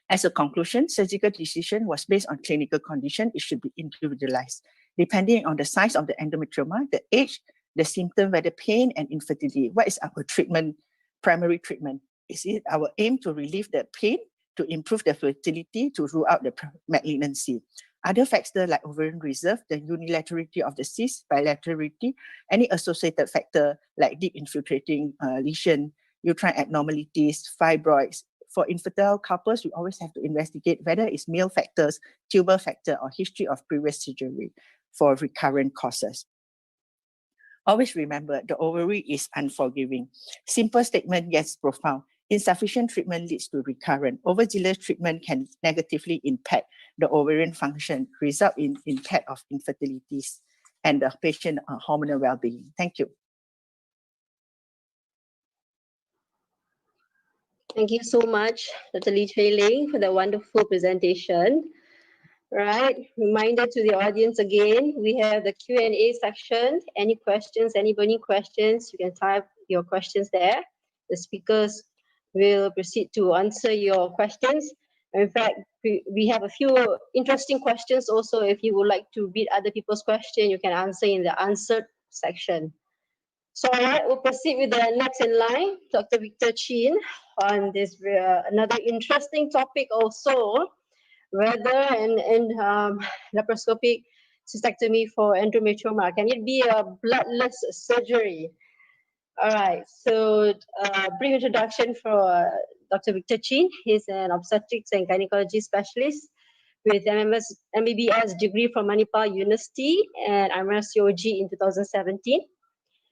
As a conclusion, surgical decision was based on clinical condition. It should be individualized. Depending on the size of the endometrioma, the age, the symptom, whether pain and infertility, what is our treatment, primary treatment? Is it our aim to relieve the pain, to improve the fertility, to rule out the malignancy? Other factors like ovarian reserve, the unilaterality of the cyst, bilaterality, any associated factor like deep infiltrating lesion, uterine abnormalities, fibroids. For infertile couples, we always have to investigate whether it's male factors, tubal factor, or history of previous surgery for recurrent causes. Always remember, the ovary is unforgiving. Simple statement, yes, profound. Insufficient treatment leads to recurrent. Overzealous treatment can negatively impact the ovarian function, result in impact of infertilities and the patient hormonal well-being. Thank you. Thank you so much, Dr. Lee Chui Ling, for the wonderful presentation. Right, reminder to the audience again, we have the Q&A section. Any questions, any burning questions, you can type your questions there. The speakers will proceed to answer your questions. In fact, we have a few interesting questions also. If you would like to read other people's question, you can answer in the answered section. So all right, we'll proceed with the next in line, Dr. Victor Chin, on this another interesting topic also, whether laparoscopic cystectomy for endometrioma, can it be a bloodless surgery? All right, so brief introduction for Dr. Victor Chin. He's an obstetrics and gynecology specialist with MBBS degree from Manipal University and MRCOG in 2017.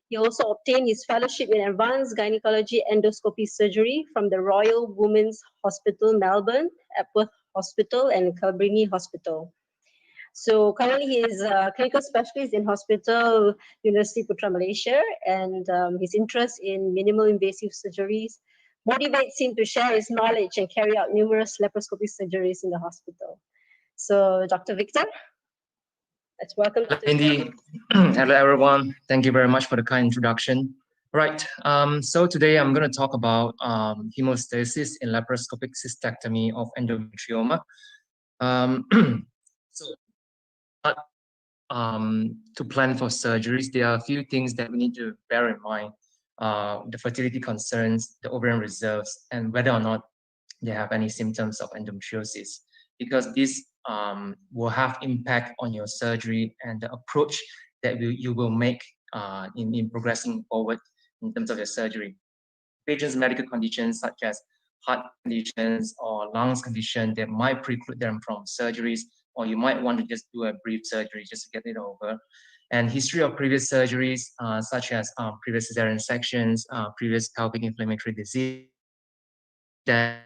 He also obtained his fellowship in advanced gynecology endoscopy surgery from the Royal Women's Hospital, Melbourne, Epworth Hospital, and Cabrini Hospital. So currently he is a clinical specialist in Hospital University Putra Malaysia, and his interest in minimal invasive surgeries motivates him to share his knowledge and carry out numerous laparoscopic surgeries in the hospital. So Dr. Victor, let's welcome Dr. Indeed. Hello, everyone. Thank you very much for the kind introduction. Right. So today I'm going to talk about hemostasis in laparoscopic cystectomy of endometrioma. So, to plan for surgeries, there are a few things that we need to bear in mind. The fertility concerns, the ovarian reserves, and whether or not they have any symptoms of endometriosis, because this will have impact on your surgery and the approach that you will make in progressing forward in terms of your surgery. Patients' medical conditions such as heart conditions or lungs condition that might preclude them from surgeries, or you might want to just do a brief surgery just to get it over. And history of previous surgeries, such as previous cesarean sections, previous pelvic inflammatory disease, and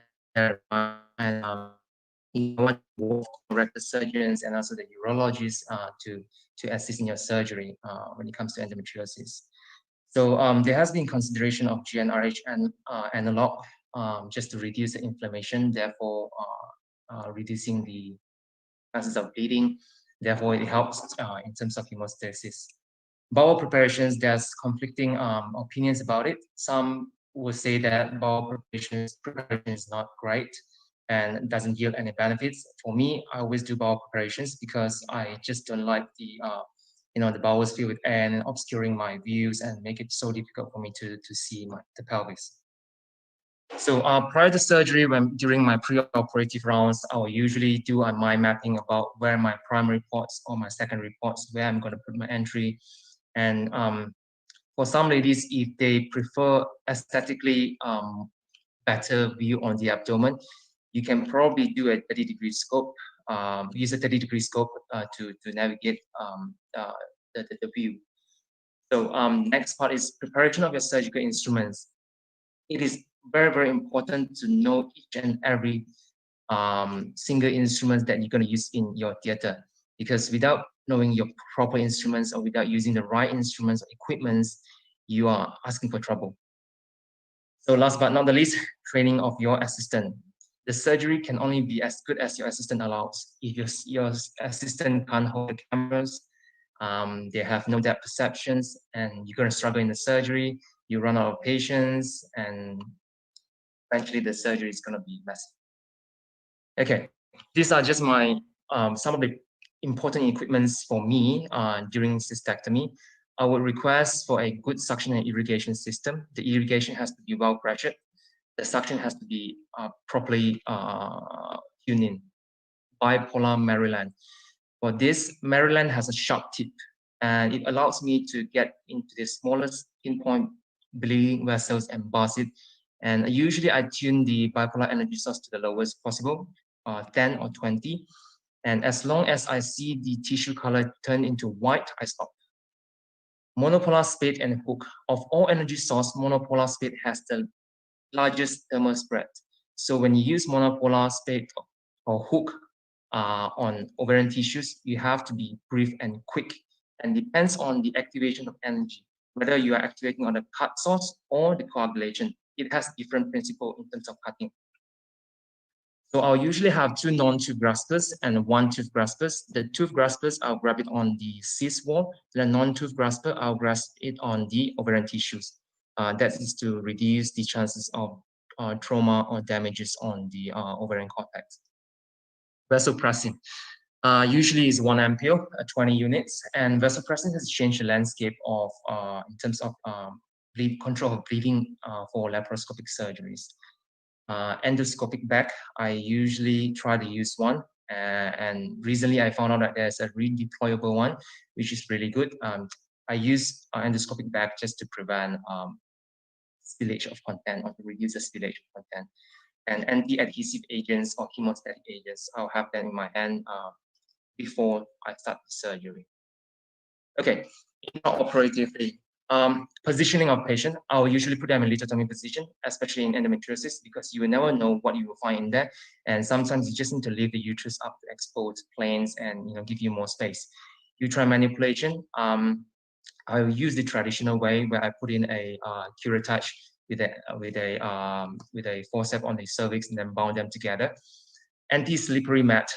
you want to work with the surgeons and also the urologists to assist in your surgery when it comes to endometriosis. So there has been consideration of GnRH and analog just to reduce the inflammation, therefore reducing the chances of bleeding. Therefore, it helps in terms of hemostasis. Bowel preparations, there's conflicting opinions about it. Some will say that bowel preparation is not great and doesn't yield any benefits. For me, I always do bowel preparations because I just don't like the the bowels filled with air and obscuring my views and make it so difficult for me to see the pelvis. So prior to surgery, during my pre-operative rounds, I will usually do a mind mapping about where my primary ports or my secondary ports, where I'm going to put my entry. And for some ladies, if they prefer aesthetically better view on the abdomen, you can probably do a 30-degree scope, use a 30-degree scope to navigate the view. So next part is preparation of your surgical instruments. It is very, very important to know each and every single instruments that you're going to use in your theater, because without knowing your proper instruments or without using the right instruments or equipments, you are asking for trouble. So last but not the least, training of your assistant. The surgery can only be as good as your assistant allows. If your assistant can't hold the cameras, they have no depth perceptions, and you're going to struggle in the surgery, you run out of patients, and eventually the surgery is going to be messy. Okay, these are just my some of the important equipments for me during cystectomy. I would request for a good suction and irrigation system. The irrigation has to be well pressured. The suction has to be properly tuned in. Bipolar Maryland. For this, Maryland has a sharp tip, and it allows me to get into the smallest pinpoint bleeding vessels and buzz it. And usually I tune the bipolar energy source to the lowest possible, 10 or 20. And as long as I see the tissue color turn into white, I stop. Monopolar spade and hook. Of all energy source, monopolar spade has the largest thermal spread. So when you use monopolar spade or hook on ovarian tissues, you have to be brief and quick, and depends on the activation of energy, whether you are activating on the cut source or the coagulation. It has different principle in terms of cutting. So I'll usually have 2 non-tooth graspers and 1 tooth graspers. The tooth graspers, I'll grab it on the cyst wall. The non-tooth grasper, I'll grasp it on the ovarian tissues. That is to reduce the chances of trauma or damages on the ovarian cortex. Vasopressin. Usually is 1 ampere, 20 units, and vasopressin has changed the landscape of in terms of control of bleeding for laparoscopic surgeries. Endoscopic bag, I usually try to use one, and recently I found out that there's a redeployable one, which is really good. I use endoscopic bag just to prevent spillage of content or to reduce the spillage of content. And anti-adhesive agents or hemostatic agents, I'll have them in my hand before I start the surgery. Okay, operatively, positioning of patient, I'll usually put them in lithotomy position, especially in endometriosis, because you will never know what you will find in there. And sometimes you just need to leave the uterus up to exposed planes and give you more space. Uterine manipulation, I will use the traditional way where I put in a curettage with a forceps on the cervix and then bound them together. Anti-slippery mat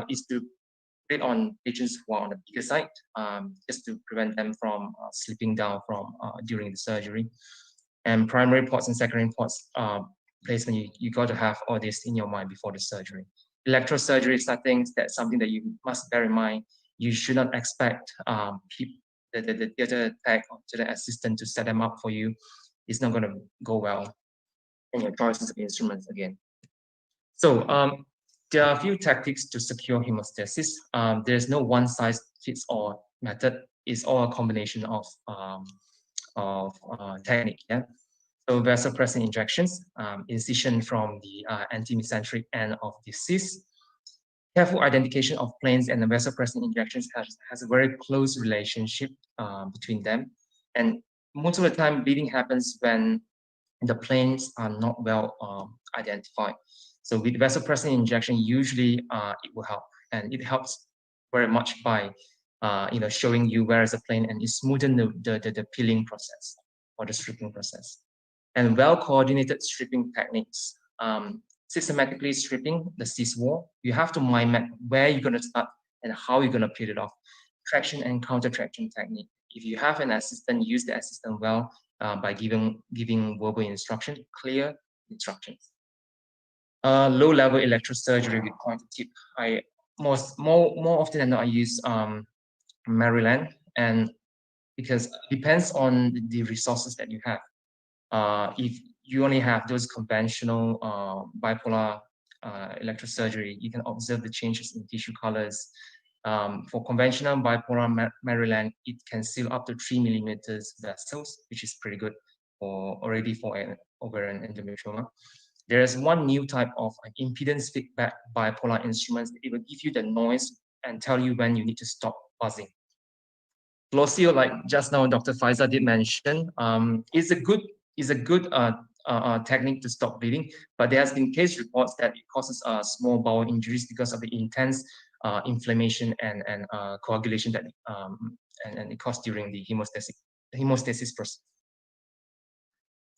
is to put it on patients who are on the bigger side, just to prevent them from slipping down from during the surgery. And primary ports and secondary ports placement, you got to have all this in your mind before the surgery. Electrosurgery settings, that's something that you must bear in mind. You should not expect the theater tech or to the assistant to set them up for you. It's not going to go well. And your choices of instruments again. So there are a few tactics to secure hemostasis. There's no one size fits all method. It's all a combination of technique. Yeah. So vasopressin injections, incision from the anti-mesenteric end of the cyst. Careful identification of planes and the vasopressin injections has a very close relationship between them. And most of the time, bleeding happens when the planes are not well identified. So with vasopressin injection, usually it will help, and it helps very much by showing you where is the plane, and it smoothen the peeling process or the stripping process. And well-coordinated stripping techniques. Systematically stripping the cyst wall, you have to mind map where you're going to start and how you're going to peel it off. Traction and counter-traction technique. If you have an assistant, use the assistant well by giving verbal instruction, clear instructions. Low-level electrosurgery with pointed tip. I more often than not I use Maryland, and because it depends on the resources that you have. If you only have those conventional bipolar electrosurgery, you can observe the changes in tissue colors. For conventional bipolar Maryland, it can seal up to 3 millimeters vessels, which is pretty good for an ovarian endometrioma. There is one new type of impedance feedback bipolar instruments. It will give you the noise and tell you when you need to stop buzzing. Glossio, like just now Dr. Faiza did mention, is a good technique to stop bleeding, but there has been case reports that it causes small bowel injuries because of the intense inflammation and coagulation that and it caused during the hemostasis process.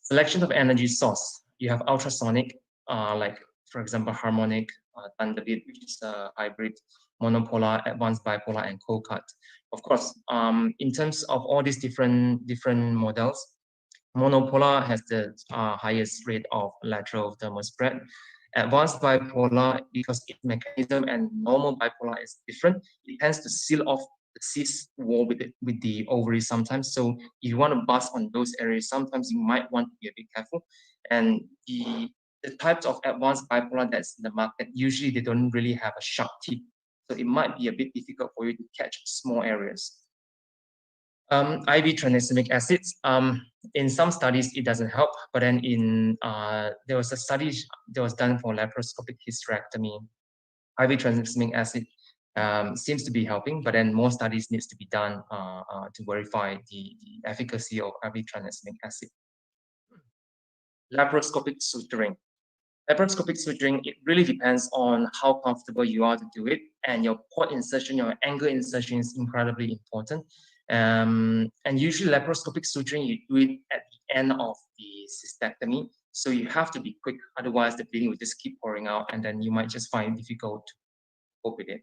Selection of energy source. You have ultrasonic, like for example harmonic, Thunderbird, which is a hybrid, monopolar, advanced bipolar, and cold cut. Of course, in terms of all these different models, monopolar has the highest rate of lateral thermal spread. Advanced bipolar, because its mechanism and normal bipolar is different, it tends to seal off the cyst wall with the ovaries sometimes. So if you want to bust on those areas, sometimes you might want to be a bit careful. And the types of advanced bipolar that's in the market, usually they don't really have a sharp tip. So it might be a bit difficult for you to catch small areas. IV tranexamic acids. In some studies, it doesn't help, but then there was a study that was done for laparoscopic hysterectomy. IV tranexamic acid seems to be helping, but then more studies needs to be done to verify the efficacy of IV tranexamic acid. Laparoscopic suturing. Laparoscopic suturing, it really depends on how comfortable you are to do it, and your port insertion, your angle insertion is incredibly important. And usually laparoscopic suturing, you do it at the end of the cystectomy. So you have to be quick, otherwise the bleeding will just keep pouring out, and then you might just find it difficult to cope with it.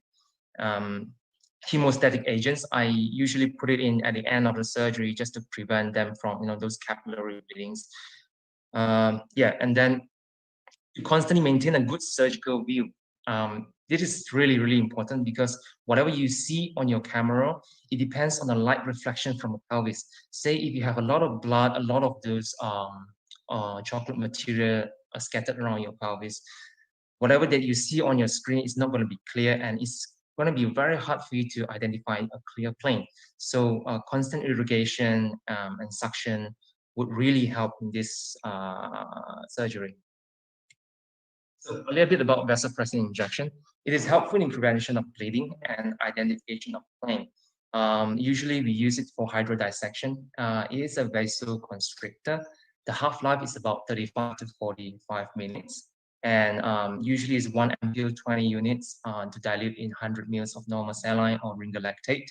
Hemostatic agents, I usually put it in at the end of the surgery just to prevent them from those capillary bleedings. And then to constantly maintain a good surgical view, This is really, really important because whatever you see on your camera, it depends on the light reflection from the pelvis. Say if you have a lot of blood, a lot of those chocolate material scattered around your pelvis, whatever that you see on your screen is not going to be clear, and it's going to be very hard for you to identify a clear plane. So constant irrigation and suction would really help in this surgery. So a little bit about vasopressin injection. It is helpful in prevention of bleeding and identification of plane. Usually we use it for hydrodissection. It is a vasoconstrictor. The half-life is about 35 to 45 minutes. And usually is 1 ampule, 20 units to dilute in 100 mils of normal saline or ringer lactate.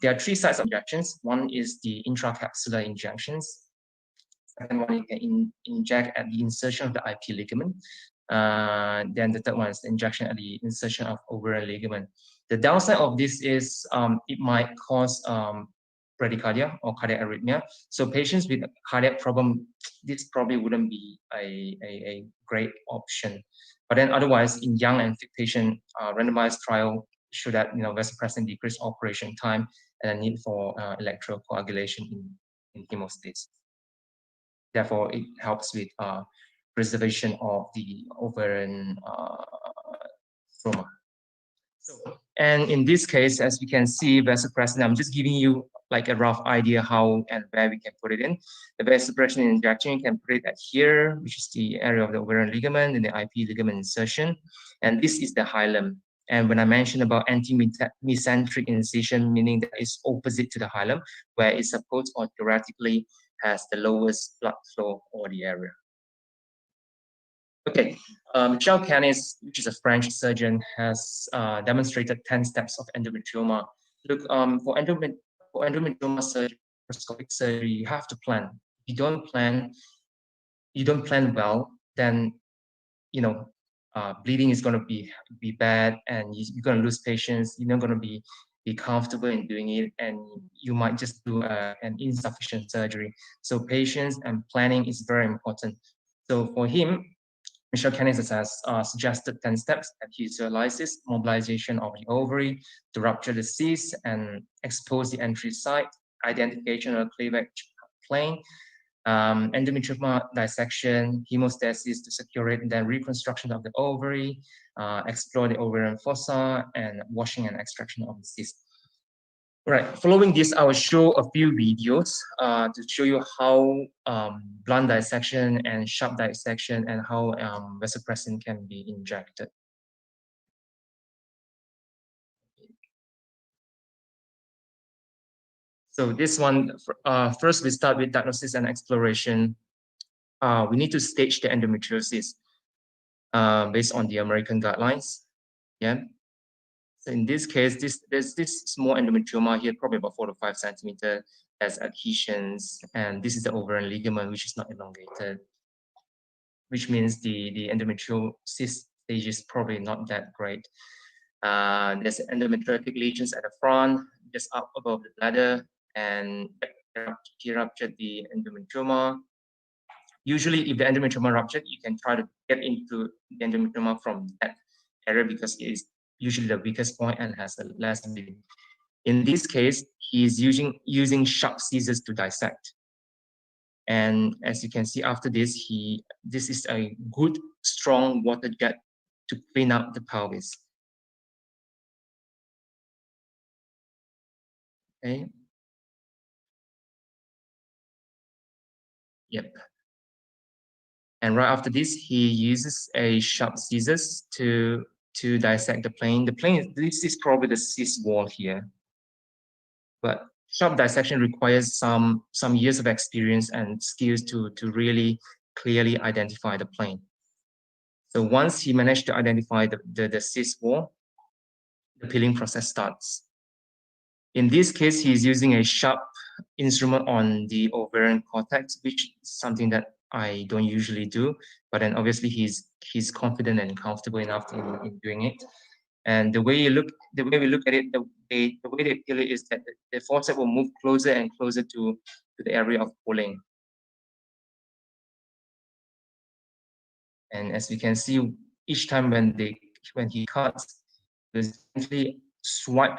There are 3 sites of injections. One is the intracapsular injections. Second one, you can inject at the insertion of the IP ligament. Then the third one is the injection at the insertion of ovarian ligament. The downside of this is it might cause bradycardia or cardiac arrhythmia. So patients with a cardiac problem, this probably wouldn't be a great option. But then otherwise, in young and fit patient, randomized trial show that vasopressin decrease operation time and a need for electrocoagulation in hemostasis. Therefore, it helps with preservation of the ovarian stroma. And in this case, as we can see, vasopressin, I'm just giving you like a rough idea how and where we can put it in. The vasopressin injection, you can put it at here, which is the area of the ovarian ligament and the IP ligament insertion. And this is the hilum. And when I mentioned about anti-mesenteric incision, meaning that it's opposite to the hilum, where it's supposed or theoretically has the lowest blood flow over the area. Okay, Michel Canis, which is a French surgeon, has demonstrated 10 steps of endometrioma. Look, for endometrioma surgery, laparoscopic surgery, you have to plan. If you don't plan well, then bleeding is going to be bad, and you're going to lose patients. You're not going to be comfortable in doing it, and you might just do an insufficient surgery. So patience and planning is very important. So for him, Michel Canis has suggested 10 steps: adhesiolysis, mobilization of the ovary to rupture the cyst and expose the entry site, identification of cleavage plane, endometrioma dissection, hemostasis to secure it, and then reconstruction of the ovary, explore the ovarian fossa, and washing and extraction of the cyst. Right, following this, I will show a few videos to show you how blunt dissection and sharp dissection and how vasopressin can be injected. So this one, first we start with diagnosis and exploration. We need to stage the endometriosis based on the American guidelines. Yeah. So in this case, there's this small endometrioma here, probably about 4 to 5 centimeters, as adhesions, and this is the ovarian ligament, which is not elongated, which means the endometriosis stage is probably not that great. There's endometriotic lesions at the front, just up above the bladder, and he ruptured the endometrioma. Usually, if the endometrioma ruptured, you can try to get into the endometrioma from that area because it is usually the weakest point and has the less bleeding. In this case, he is using sharp scissors to dissect. And as you can see after this, this is a good, strong water jet to clean up the pelvis. Okay. Yep. And right after this, he uses a sharp scissors to dissect the plane. The plane, this is probably the cyst wall here. But sharp dissection requires some years of experience and skills to really clearly identify the plane. So once he managed to identify the cyst wall, the peeling process starts. In this case, he's using a sharp instrument on the ovarian cortex, which is something that I don't usually do, but then obviously he's confident and comfortable enough in doing it. And the way we look at it, the way they peel it is that the forceps will move closer and closer to the area of pulling. And as we can see, each time when they when he cuts, he will gently swipe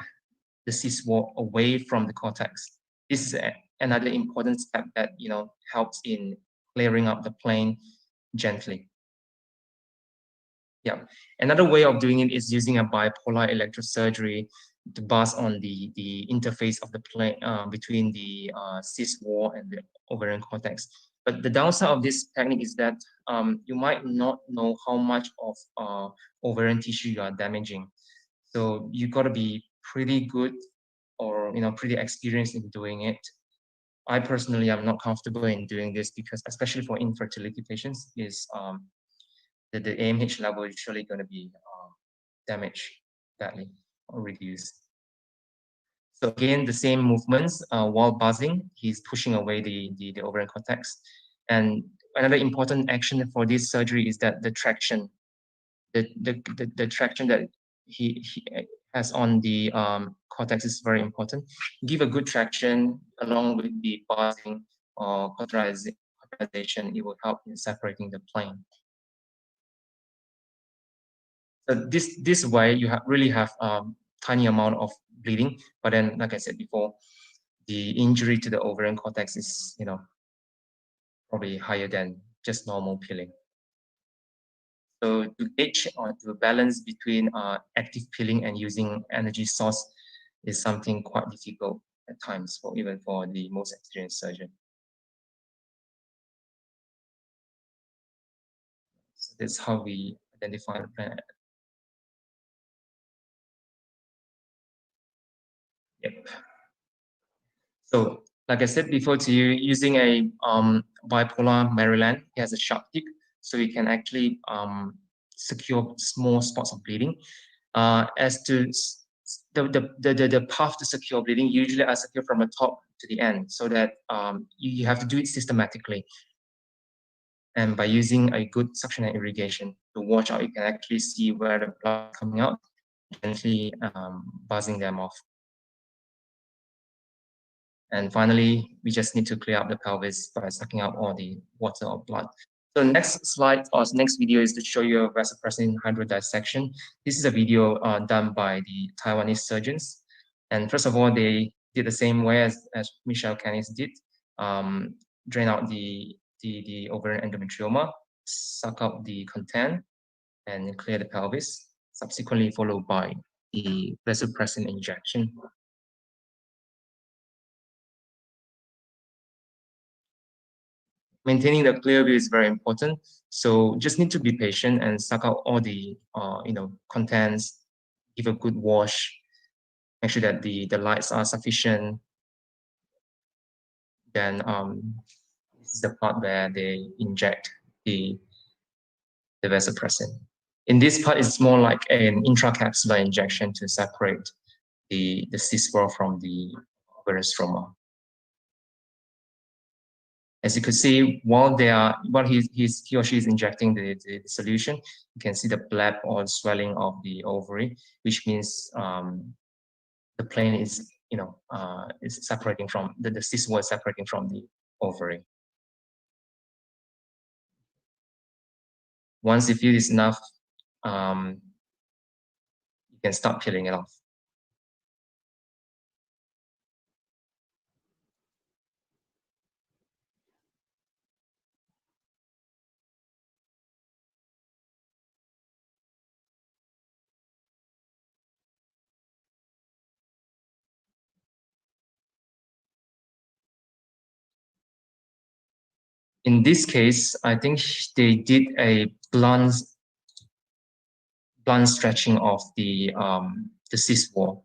the cyst wall away from the cortex. This is another important step that helps in clearing up the plane gently. Yeah, another way of doing it is using a bipolar electrosurgery to buzz on the interface of the plane between the cyst wall and the ovarian cortex. But the downside of this technique is that you might not know how much of ovarian tissue you are damaging. So you got to be pretty good or pretty experienced in doing it. I personally am not comfortable in doing this because, especially for infertility patients, is the AMH level is surely going to be damaged badly or reduced. So again, the same movements while buzzing, he's pushing away the ovarian cortex. And another important action for this surgery is that the traction, the traction that he has on the cortex is very important. Give a good traction along with the buzzing or cauterization, it will help in separating the plane. So this way you really have tiny amount of bleeding, but then like I said before, the injury to the ovarian cortex is probably higher than just normal peeling. So to gauge or to balance between active peeling and using energy source is something quite difficult at times even for the most experienced surgeon. So that's how we identify the plan. Yep. So, like I said before to you, using a bipolar Maryland, it has a sharp tip, so you can actually secure small spots of bleeding. As to the path to secure bleeding, usually I secure from the top to the end, so that you have to do it systematically. And by using a good suction and irrigation to watch out, you can actually see where the blood is coming out, gently buzzing them off. And finally, we just need to clear up the pelvis by sucking out all the water or blood. So next slide or next video is to show you a vasopressin hydrodissection. This is a video done by the Taiwanese surgeons. And first of all, they did the same way as Michelle Canis did. Drain out the ovarian endometrioma, suck out the content, and clear the pelvis, subsequently followed by the vasopressin injection. Maintaining the clear view is very important. So just need to be patient and suck out all the contents, give a good wash, make sure that the lights are sufficient. Then this is the part where they inject the vasopressin. In this part, it's more like an intracapsular injection to separate the cyst wall from the ovarian stroma. As you can see, while he or she is injecting the solution, you can see the bleb or swelling of the ovary, which means the plane is separating from the cyst wall is separating from the ovary. Once you feel it's enough, you can start peeling it off. In this case, I think they did a blunt stretching of the cyst wall.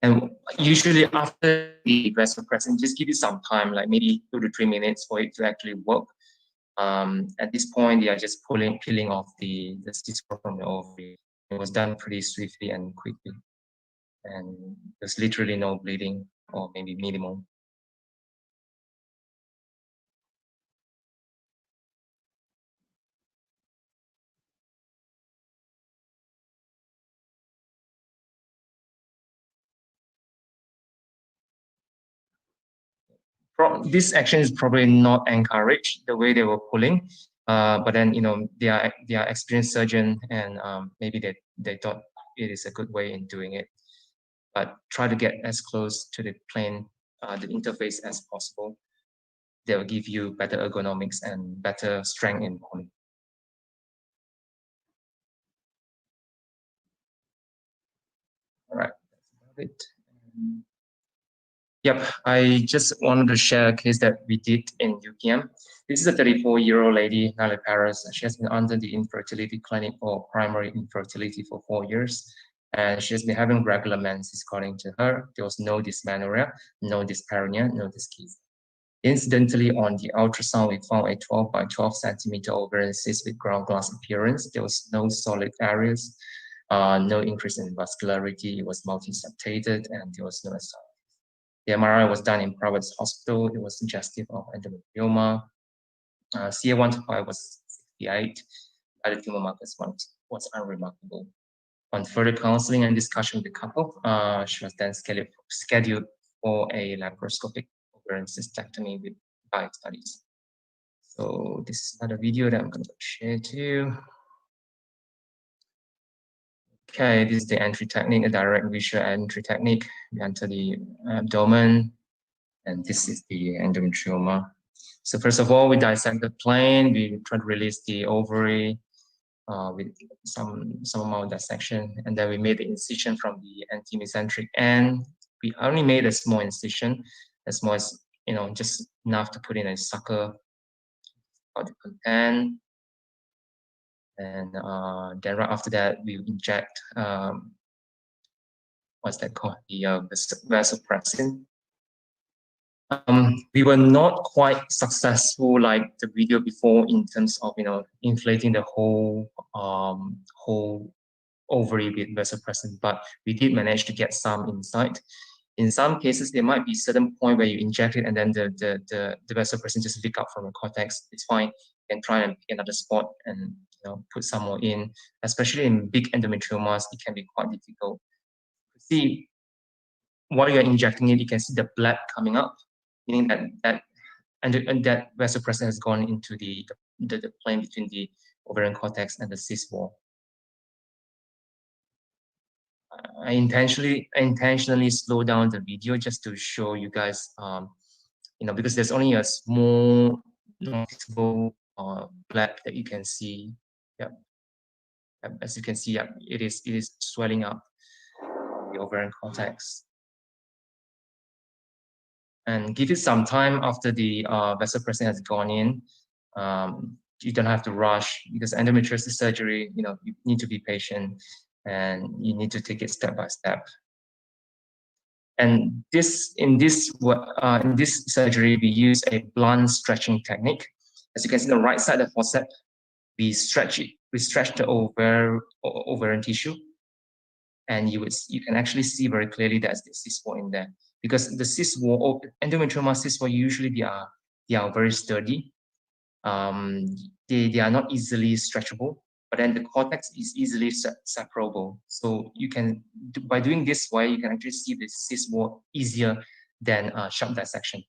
And usually after the vasopressin, just give it some time, like maybe 2 to 3 minutes for it to actually work. At this point, they are just peeling off the cyst wall from the ovary. It was done pretty swiftly and quickly. And there's literally no bleeding or maybe minimal. This action is probably not encouraged the way they were pulling. But then, they are experienced surgeon, and maybe they thought it is a good way in doing it. But try to get as close to the plane, the interface as possible. They will give you better ergonomics and better strength in bone. All right, that's about it. Yep, I just wanted to share a case that we did in UPM. This is a 34-year-old lady, Nale Paris. She has been under the infertility clinic for primary infertility for 4 years. And she has been having regular menses, according to her. There was no dysmenorrhea, no dyspareunia, no dyschezia. Incidentally, on the ultrasound, we found a 12 by 12 centimeter ovarian cyst with ground glass appearance. There was no solid areas, no increase in vascularity. It was multi-septated, and there was no ascites. The MRI was done in private hospital. It was suggestive of endometrioma. CA1 to 5 was 68. Other tumor markers was unremarkable. On further counseling and discussion with the couple, she was then scheduled for a laparoscopic ovarian cystectomy with bite studies. So this is another video that I'm going to share to you. Okay, this is the entry technique, a direct visual entry technique. We enter the abdomen, and this is the endometrioma. So first of all, we dissect the plane. We try to release the ovary with some amount of dissection, and then we made the incision from the anti-mesenteric end. We only made a small incision, as small as just enough to put in a sucker of the content. And then right after that, we inject what's that called? The vasopressin. We were not quite successful like the video before in terms of inflating the whole ovary with vasopressin, but we did manage to get some inside. In some cases, there might be certain point where you inject it and then the vasopressin just leak out from the cortex. It's fine. You can try and pick another spot and put some more in. Especially in big endometriomas, it can be quite difficult. See, while you're injecting it, you can see the blood coming up, meaning that vasopressin has gone into the plane between the ovarian cortex and the cyst wall. I intentionally slow down the video just to show you guys, because there's only a small noticeable black that you can see. Yep. As you can see, yep, it is swelling up the ovarian cortex. And give it some time after the vasopressin has gone in. You don't have to rush, because endometriosis surgery, you need to be patient and you need to take it step by step. And in this surgery, we use a blunt stretching technique. As you can see on the right side of the forceps, we stretch it. We stretch the ovarian tissue, and you can actually see very clearly that's the cyst wall in there. Because the cyst wall, endometrioma cyst wall, usually they are very sturdy. They are not easily stretchable, but then the cortex is easily separable. So you can, by doing this way, you can actually see the cyst wall easier than sharp dissection.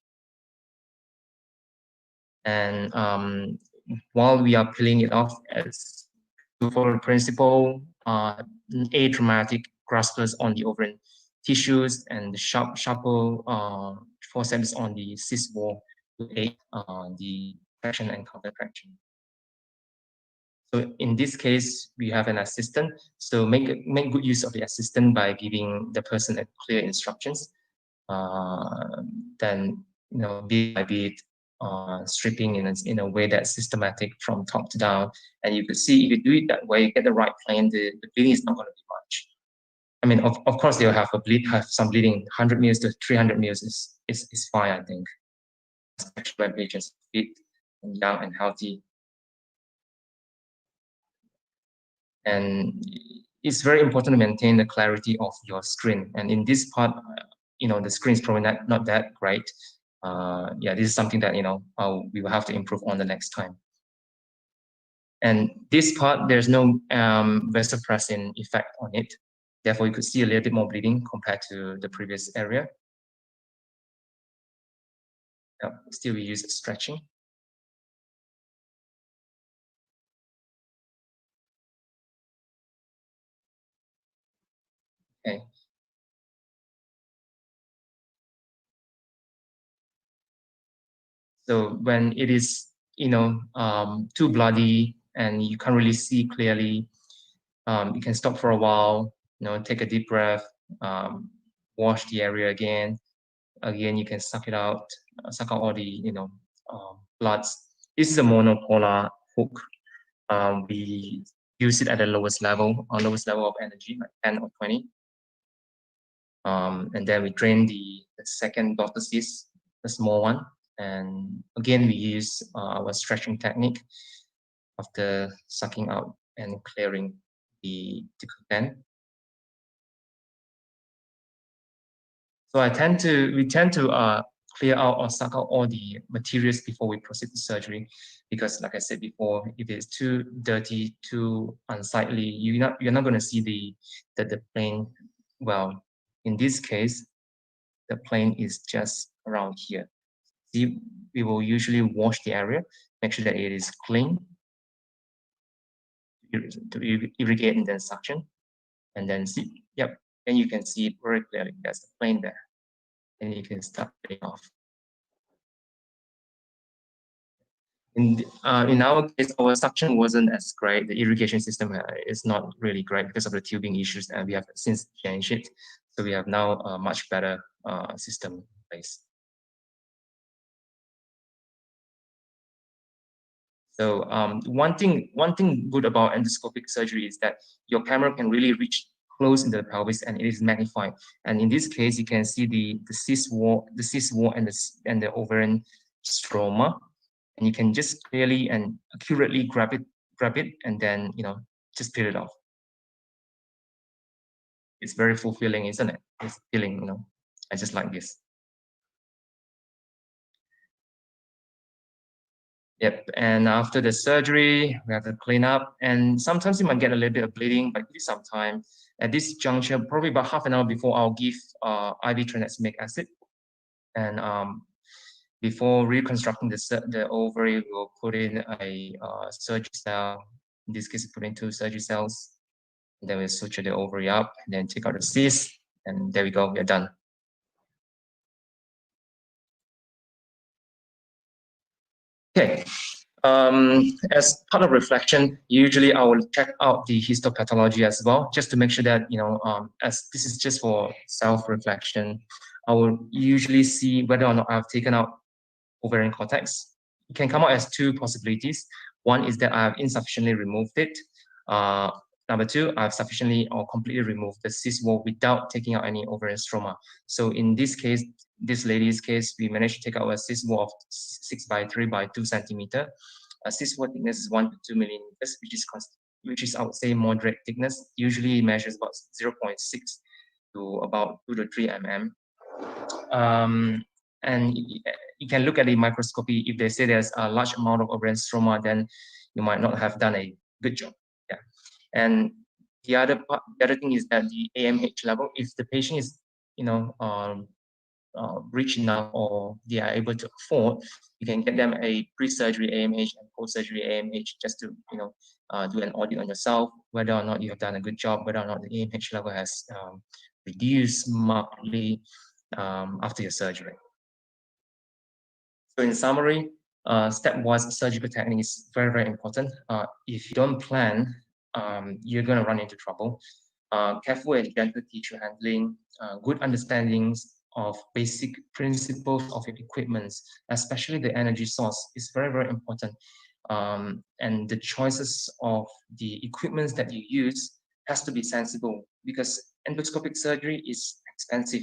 And while we are peeling it off, as to follow the principle, atraumatic graspers on the ovarian tissues and the sharper forceps on the cyst wall to aid the traction and countertraction. So in this case, we have an assistant. So make good use of the assistant by giving the person a clear instructions. Then bit by bit, stripping in a way that's systematic from top to down. And you could see if you do it that way, you get the right plane, the bleeding is not going to be much. I mean, of course, they'll have some bleeding. 100 mils to 300 mils is fine, I think. Especially when patients are fit and young and healthy. And it's very important to maintain the clarity of your screen. And in this part, the screen is probably not that great. Yeah, this is something that we will have to improve on the next time. And this part, there's no vasopressin effect on it. Therefore, you could see a little bit more bleeding compared to the previous area. Still, we use stretching. Okay. So when it is, too bloody and you can't really see clearly, you can stop for a while, take a deep breath, wash the area again. Again, you can suck out all the, bloods. This is a monopolar hook. We use it at the lowest level of energy, like 10 or 20. And then we drain the second daughter cyst, the small one. And again, we use our stretching technique after sucking out and clearing the content. So we tend to clear out or suck out all the materials before we proceed to surgery, because like I said before, if it's too dirty, too unsightly, you're not going to see the plane well. In this case, the plane is just around here. See, we will usually wash the area, make sure that it is clean, to irrigate and then suction, and then see, yep, and you can see it very clearly. That's the plane there, and you can start cutting off. In our case, our suction wasn't as great. The irrigation system is not really great because of the tubing issues, and we have since changed it. So we have now a much better system in place. So one thing good about endoscopic surgery is that your camera can really reach close in the pelvis and it is magnified. And in this case, you can see the cyst wall and the ovarian stroma, and you can just clearly and accurately grab it, and then just peel it off. It's very fulfilling, isn't it? It's feeling, I just like this. Yep, and after the surgery, we have to clean up, and sometimes you might get a little bit of bleeding, but give it some time. At this juncture, probably about half an hour before, I'll give IV tranexamic acid, and before reconstructing the ovary, we'll put in a surgery cell. In this case, we put in 2 surgery cells, and then we'll suture the ovary up, and then take out the cyst, and there we go, we're done. Okay, as part of reflection, usually I will check out the histopathology as well, just to make sure that, as this is just for self-reflection, I will usually see whether or not I've taken out ovarian cortex. It can come out as 2 possibilities. One is that I've insufficiently removed it. Number 2, I've sufficiently or completely removed the cyst wall without taking out any ovarian stroma. So in this case, this lady's case, we managed to take out a cyst wall of 6 by 3 by 2 centimeter. A cyst wall thickness is 1 to 2 millimeters, which is I would say moderate thickness. Usually measures about 0.6 to about 2 to 3 mm. And you can look at the microscopy. If they say there's a large amount of ovarian stroma, then you might not have done a good job. Yeah. And the other thing is that the AMH level, if the patient is, rich enough or they are able to afford, you can get them a pre-surgery AMH and post-surgery AMH just to, do an audit on yourself, whether or not you have done a good job, whether or not the AMH level has reduced markedly after your surgery. So in summary, stepwise surgical technique is very, very important. If you don't plan, you're going to run into trouble. Careful and gentle tissue handling, good understandings of basic principles of your equipment, especially the energy source, is very, very important. And the choices of the equipment that you use has to be sensible, because endoscopic surgery is expensive.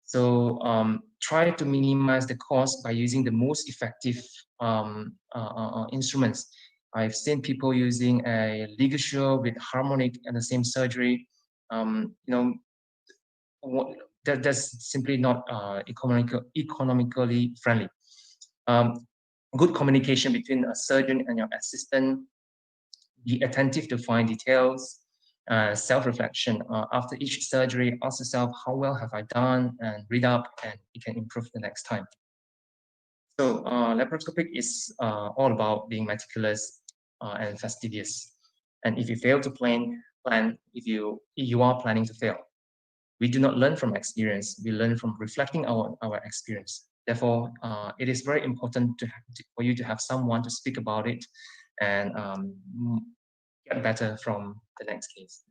So try to minimize the cost by using the most effective instruments. I've seen people using a ligature with harmonic and the same surgery. That's simply not economically friendly. Good communication between a surgeon and your assistant. Be attentive to fine details. Self-reflection. After each surgery, ask yourself, how well have I done? And read up, and you can improve the next time. So laparoscopic is all about being meticulous and fastidious. And if you fail to plan, if you are planning to fail. we do not learn from experience, we learn from reflecting our experience. Therefore, it is very important for you to have someone to speak about it and get better from the next case.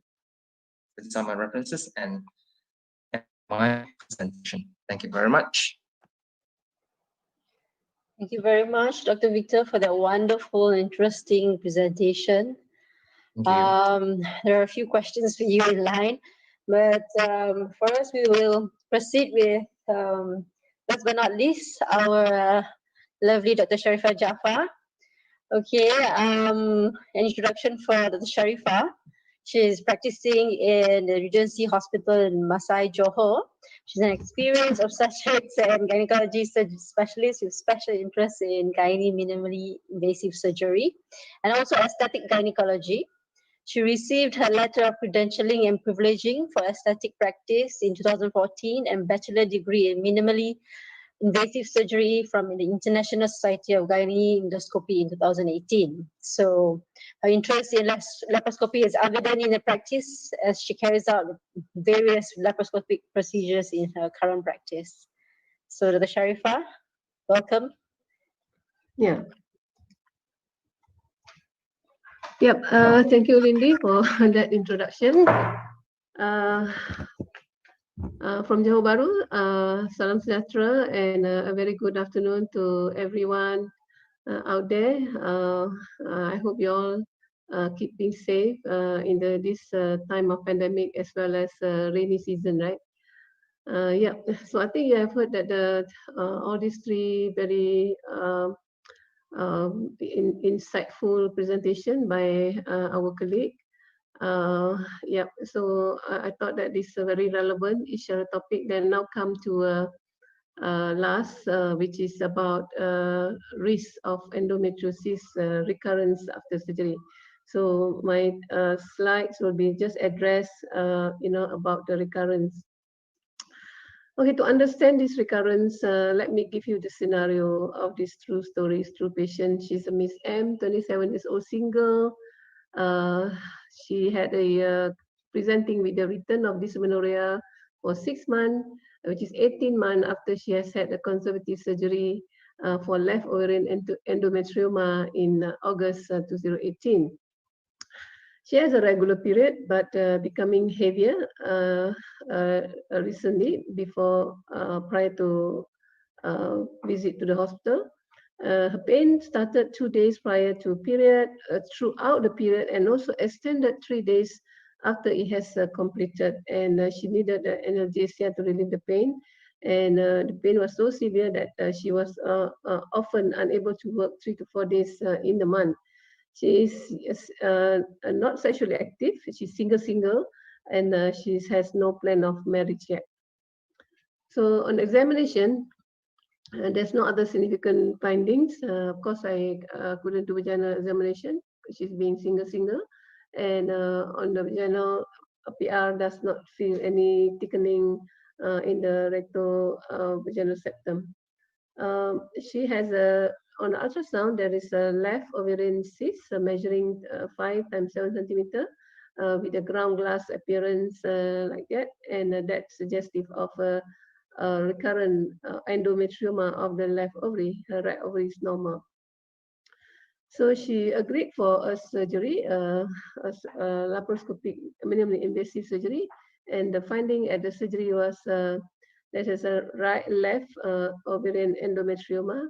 These are my references and my presentation. Thank you very much. Thank you very much, Dr. Victor, for that wonderful, interesting presentation. There are a few questions for you in line, but first we will proceed with, last but not least, our lovely Dr. Sharifah Jaafar. Okay, an introduction for Dr. Sharifah. She is practicing in the Regency Hospital in Masai, Johor. She's an experienced obstetrics and gynecology specialist with special interest in gynae minimally invasive surgery and also aesthetic gynecology. She received her letter of credentialing and privileging for aesthetic practice in 2014 and bachelor degree in minimally invasive surgery from the International Society of Gynae Endoscopy in 2018. So her interest in laparoscopy is evident in her practice as she carries out various laparoscopic procedures in her current practice. So Dr. Sharifah, welcome. Yeah. Yep. Thank you, Lindy, for that introduction. From Johor Bahru, salam sejahtera and a very good afternoon to everyone out there. I hope you all keep being safe in this time of pandemic as well as rainy season, right? Yeah, so I think you have heard that all these three very insightful presentation by our colleague. Yeah, so I thought that this is very relevant. Each topic then now come to last, which is about risk of endometriosis recurrence after surgery. So my slides will be just address, about the recurrence. Okay, to understand this recurrence, let me give you the scenario of this true story, true patient. She's a Miss M, 27 years old, single. She had a presenting with the return of dysmenorrhea for 6 months, which is 18 months after she has had a conservative surgery for left ovarian endometrioma in August 2018. She has a regular period, but becoming heavier recently prior to visit to the hospital. Her pain started 2 days prior to period, throughout the period, and also extended 3 days after it has completed. And she needed analgesia to relieve the pain. And the pain was so severe that she was often unable to work 3 to 4 days in the month. She is not sexually active. She's single, and she has no plan of marriage yet. So on examination, there's no other significant findings. Of course, I couldn't do vaginal examination because she's being single, and on the vaginal PR does not feel any thickening in the rectal vaginal septum. She has on the ultrasound, there is a left ovarian cyst measuring 5 × 7 centimeter with a ground glass appearance like that, and that's suggestive of a recurrent endometrioma of the left ovary. Her right ovary is normal. So she agreed for a surgery, a laparoscopic minimally invasive surgery, and the finding at the surgery was that is a left ovarian endometrioma,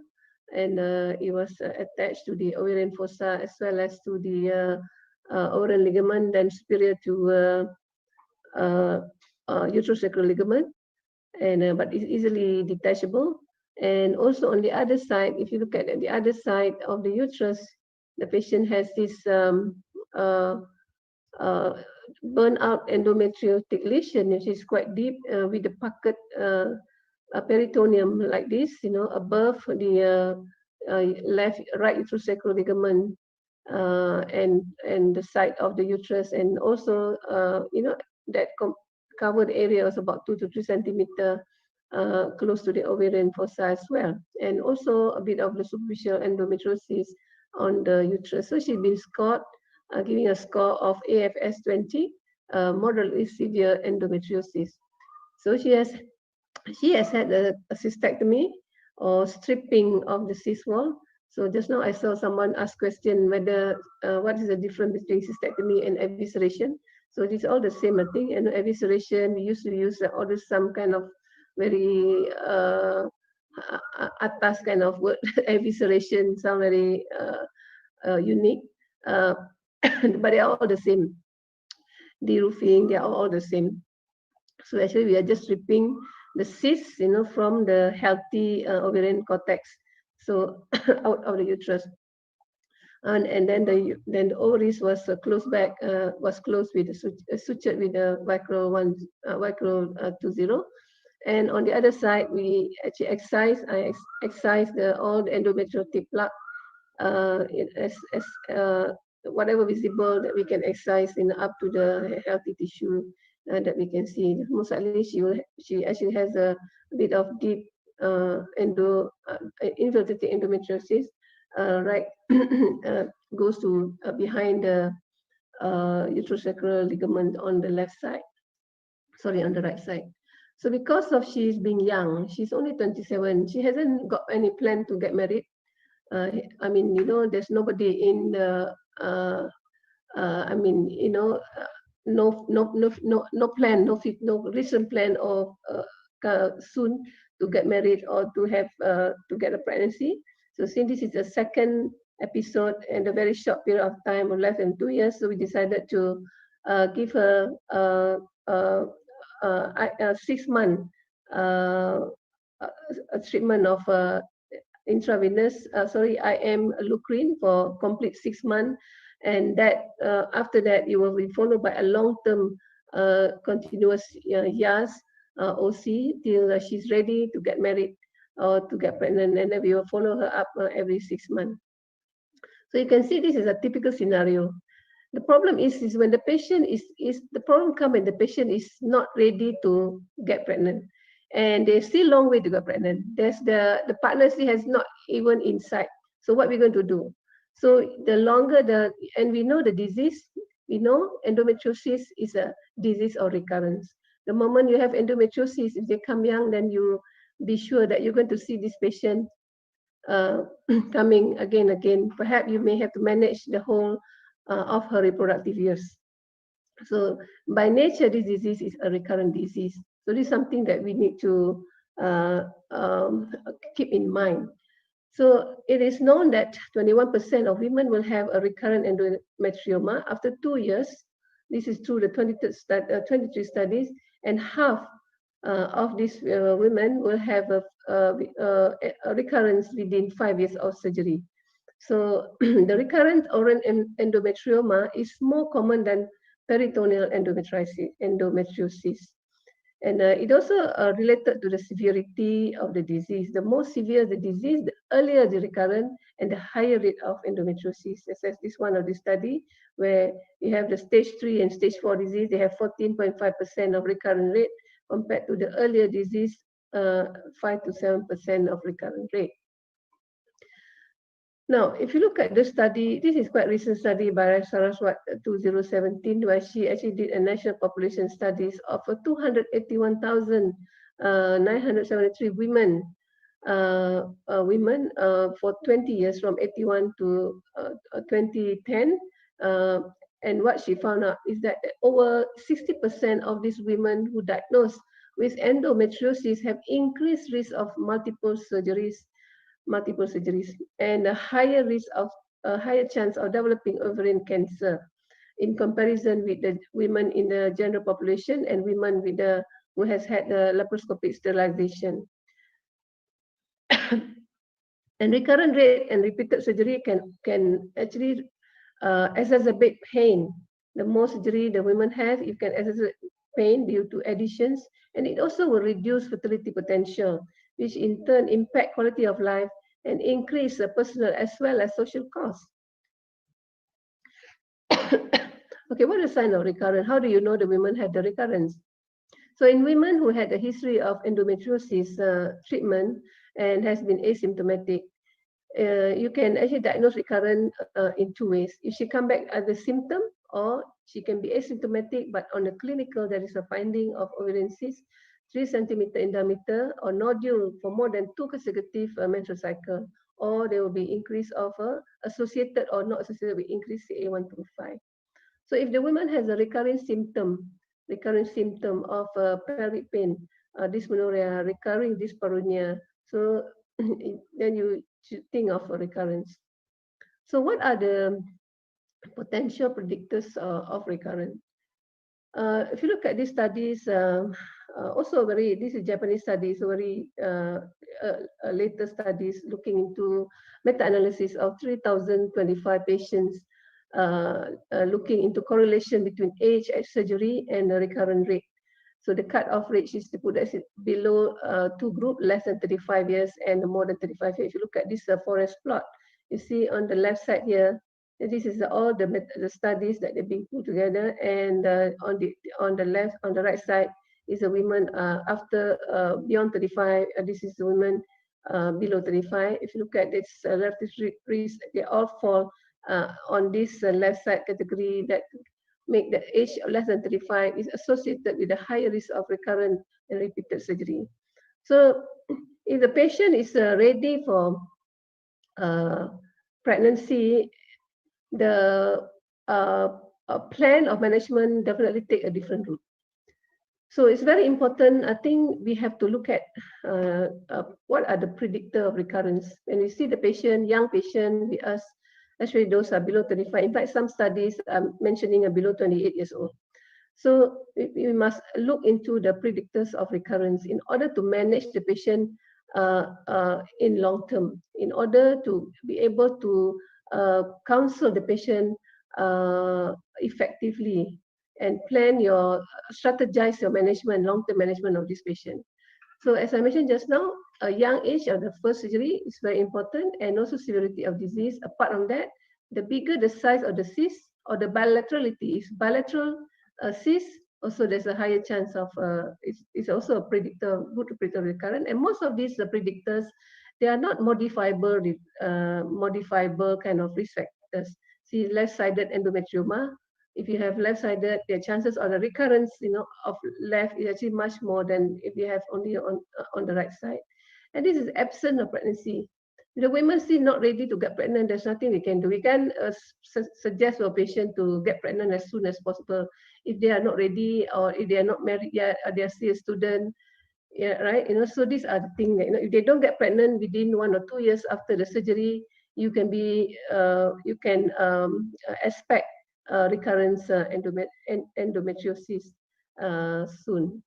and it was attached to the ovarian fossa as well as to the ovarian ligament, then superior to uterosacral ligament, and but it's easily detachable. And also on the other side, if you look at the other side of the uterus, the patient has this burn-out endometriotic lesion, which is quite deep with the pocket peritoneum like this, above the right uterosacral ligament and the side of the uterus, and also that covered area was about 2 to 3 centimeter close to the ovarian fossa as well, and also a bit of the superficial endometriosis on the uterus. So she's been scored, giving a score of AFS 20, moderately severe endometriosis. So she has had a cystectomy or stripping of the cyst wall. So just now I saw someone ask question whether what is the difference between cystectomy and evisceration. So it's all the same, I think. And evisceration, we used to use always some kind of very atas kind of word. Evisceration sound very unique, but they are all the same. De-roofing, they are all the same. So actually, we are just stripping the cysts, from the healthy ovarian cortex, so out of the uterus. And then the ovaries was closed back, was closed with sutured with a Vicro 20. And on the other side, we actually excise all the endometriotic plaque, whatever visible that we can excise up to the healthy tissue that we can see. Most likely, she actually has a bit of deep infiltrated endometriosis, right? Goes to behind the uterosacral ligament on the left side. Sorry, on the right side. So because of she's being young, she's only 27. She hasn't got any plan to get married. I mean, there's nobody in the. I mean, no plan, no recent plan of soon to get married or to have to get a pregnancy. So since this is the second episode and a very short period of time, of less than 2 years, so we decided to give her a 6-month treatment of intravenous, IM Lucrin for complete 6 months, and that after that it will be followed by a long-term continuous years OC till she's ready to get married or to get pregnant, and then we will follow her up every 6 months. So you can see this is a typical scenario. The problem is when the patient the problem comes when the patient is not ready to get pregnant, and there's still a long way to get pregnant. There's the pregnancy has not even inside. So what we're going to do? So the longer and we know the disease, we know endometriosis is a disease or recurrence. The moment you have endometriosis, if they come young, then you be sure that you're going to see this patient coming again. Perhaps you may have to manage the whole of her reproductive years. So by nature, this disease is a recurrent disease. So this is something that we need to keep in mind. So it is known that 21% of women will have a recurrent endometrioma after 2 years. This is through the 23 studies, and half of these women will have a recurrence within 5 years of surgery. So the recurrent oral endometrioma is more common than peritoneal endometriosis. And it also related to the severity of the disease. The more severe the disease, the earlier the recurrent and the higher rate of endometriosis. As this one of the study where you have the stage 3 and stage 4 disease, they have 14.5% of recurrent rate compared to the earlier disease, 5 to 7% of recurrent rate. Now, if you look at the study, this is quite recent study by Saraswat 2017, where she actually did a national population studies of 281,973 women for 20 years from 81 to 2010. And what she found out is that over 60% of these women who diagnosed with endometriosis have increased risk of multiple surgeries, and a higher risk of a higher chance of developing ovarian cancer in comparison with the women in the general population and women with who has had the laparoscopic sterilization. And recurrent rate and repeated surgery can actually exacerbate pain. The more surgery the women have, it can exacerbate pain due to additions, and it also will reduce fertility potential, which in turn impact quality of life and increase the personal as well as social costs. Okay, what is the sign of recurrence? How do you know the women had the recurrence? So in women who had a history of endometriosis treatment and has been asymptomatic, you can actually diagnose recurrent in 2 ways. If she come back as a symptom, or she can be asymptomatic, but on the clinical there is a finding of ovarian cyst 3 centimeter in diameter or nodule for more than 2 consecutive menstrual cycle, or there will be increase of associated or not associated with increased CA125. So if the woman has a recurring symptom of pelvic pain, dysmenorrhea, recurring dyspareunia, so then you should think of a recurrence. So what are the potential predictors of recurrence? If you look at these studies, also this is Japanese studies, very later studies looking into meta-analysis of 3,025 patients, looking into correlation between age at surgery and the recurrent rate. So the cut-off rate is to put that below 2 group, less than 35 years and more than 35 years. If you look at this forest plot, you see on the left side here, this is all the studies that are being put together, and on the right side is a women after beyond 35. This is the women below 35. If you look at this relative risk, they all fall on this left side category that make the age of less than 35 is associated with a higher risk of recurrent and repeated surgery. So if the patient is ready for pregnancy, the plan of management definitely take a different route. So it's very important. I think we have to look at what are the predictor of recurrence. When we see the patient, young patient with us, actually those are below 35. In fact, some studies are mentioning below 28 years old. So we must look into the predictors of recurrence in order to manage the patient in long term, in order to be able to counsel the patient effectively and strategize your management, long-term management of this patient. So as I mentioned just now, a young age of the first surgery is very important, and also severity of disease. Apart from that, the bigger the size of the cyst or the bilaterality is bilateral cyst, also there's a higher chance of, it's also a predictor, good predictor recurrent. And most of these predictors, they are not modifiable kind of risk factors. See left-sided endometrioma. If you have left-sided, the chances of the recurrence, of left is actually much more than if you have only on the right side. And this is absent of pregnancy. The women still not ready to get pregnant. There's nothing we can do. We can suggest to a patient to get pregnant as soon as possible if they are not ready, or if they are not married yet, or they are still a student. Yeah, right. So these are the things that, if they don't get pregnant within 1 or 2 years after the surgery, you can expect recurrence endometriosis soon.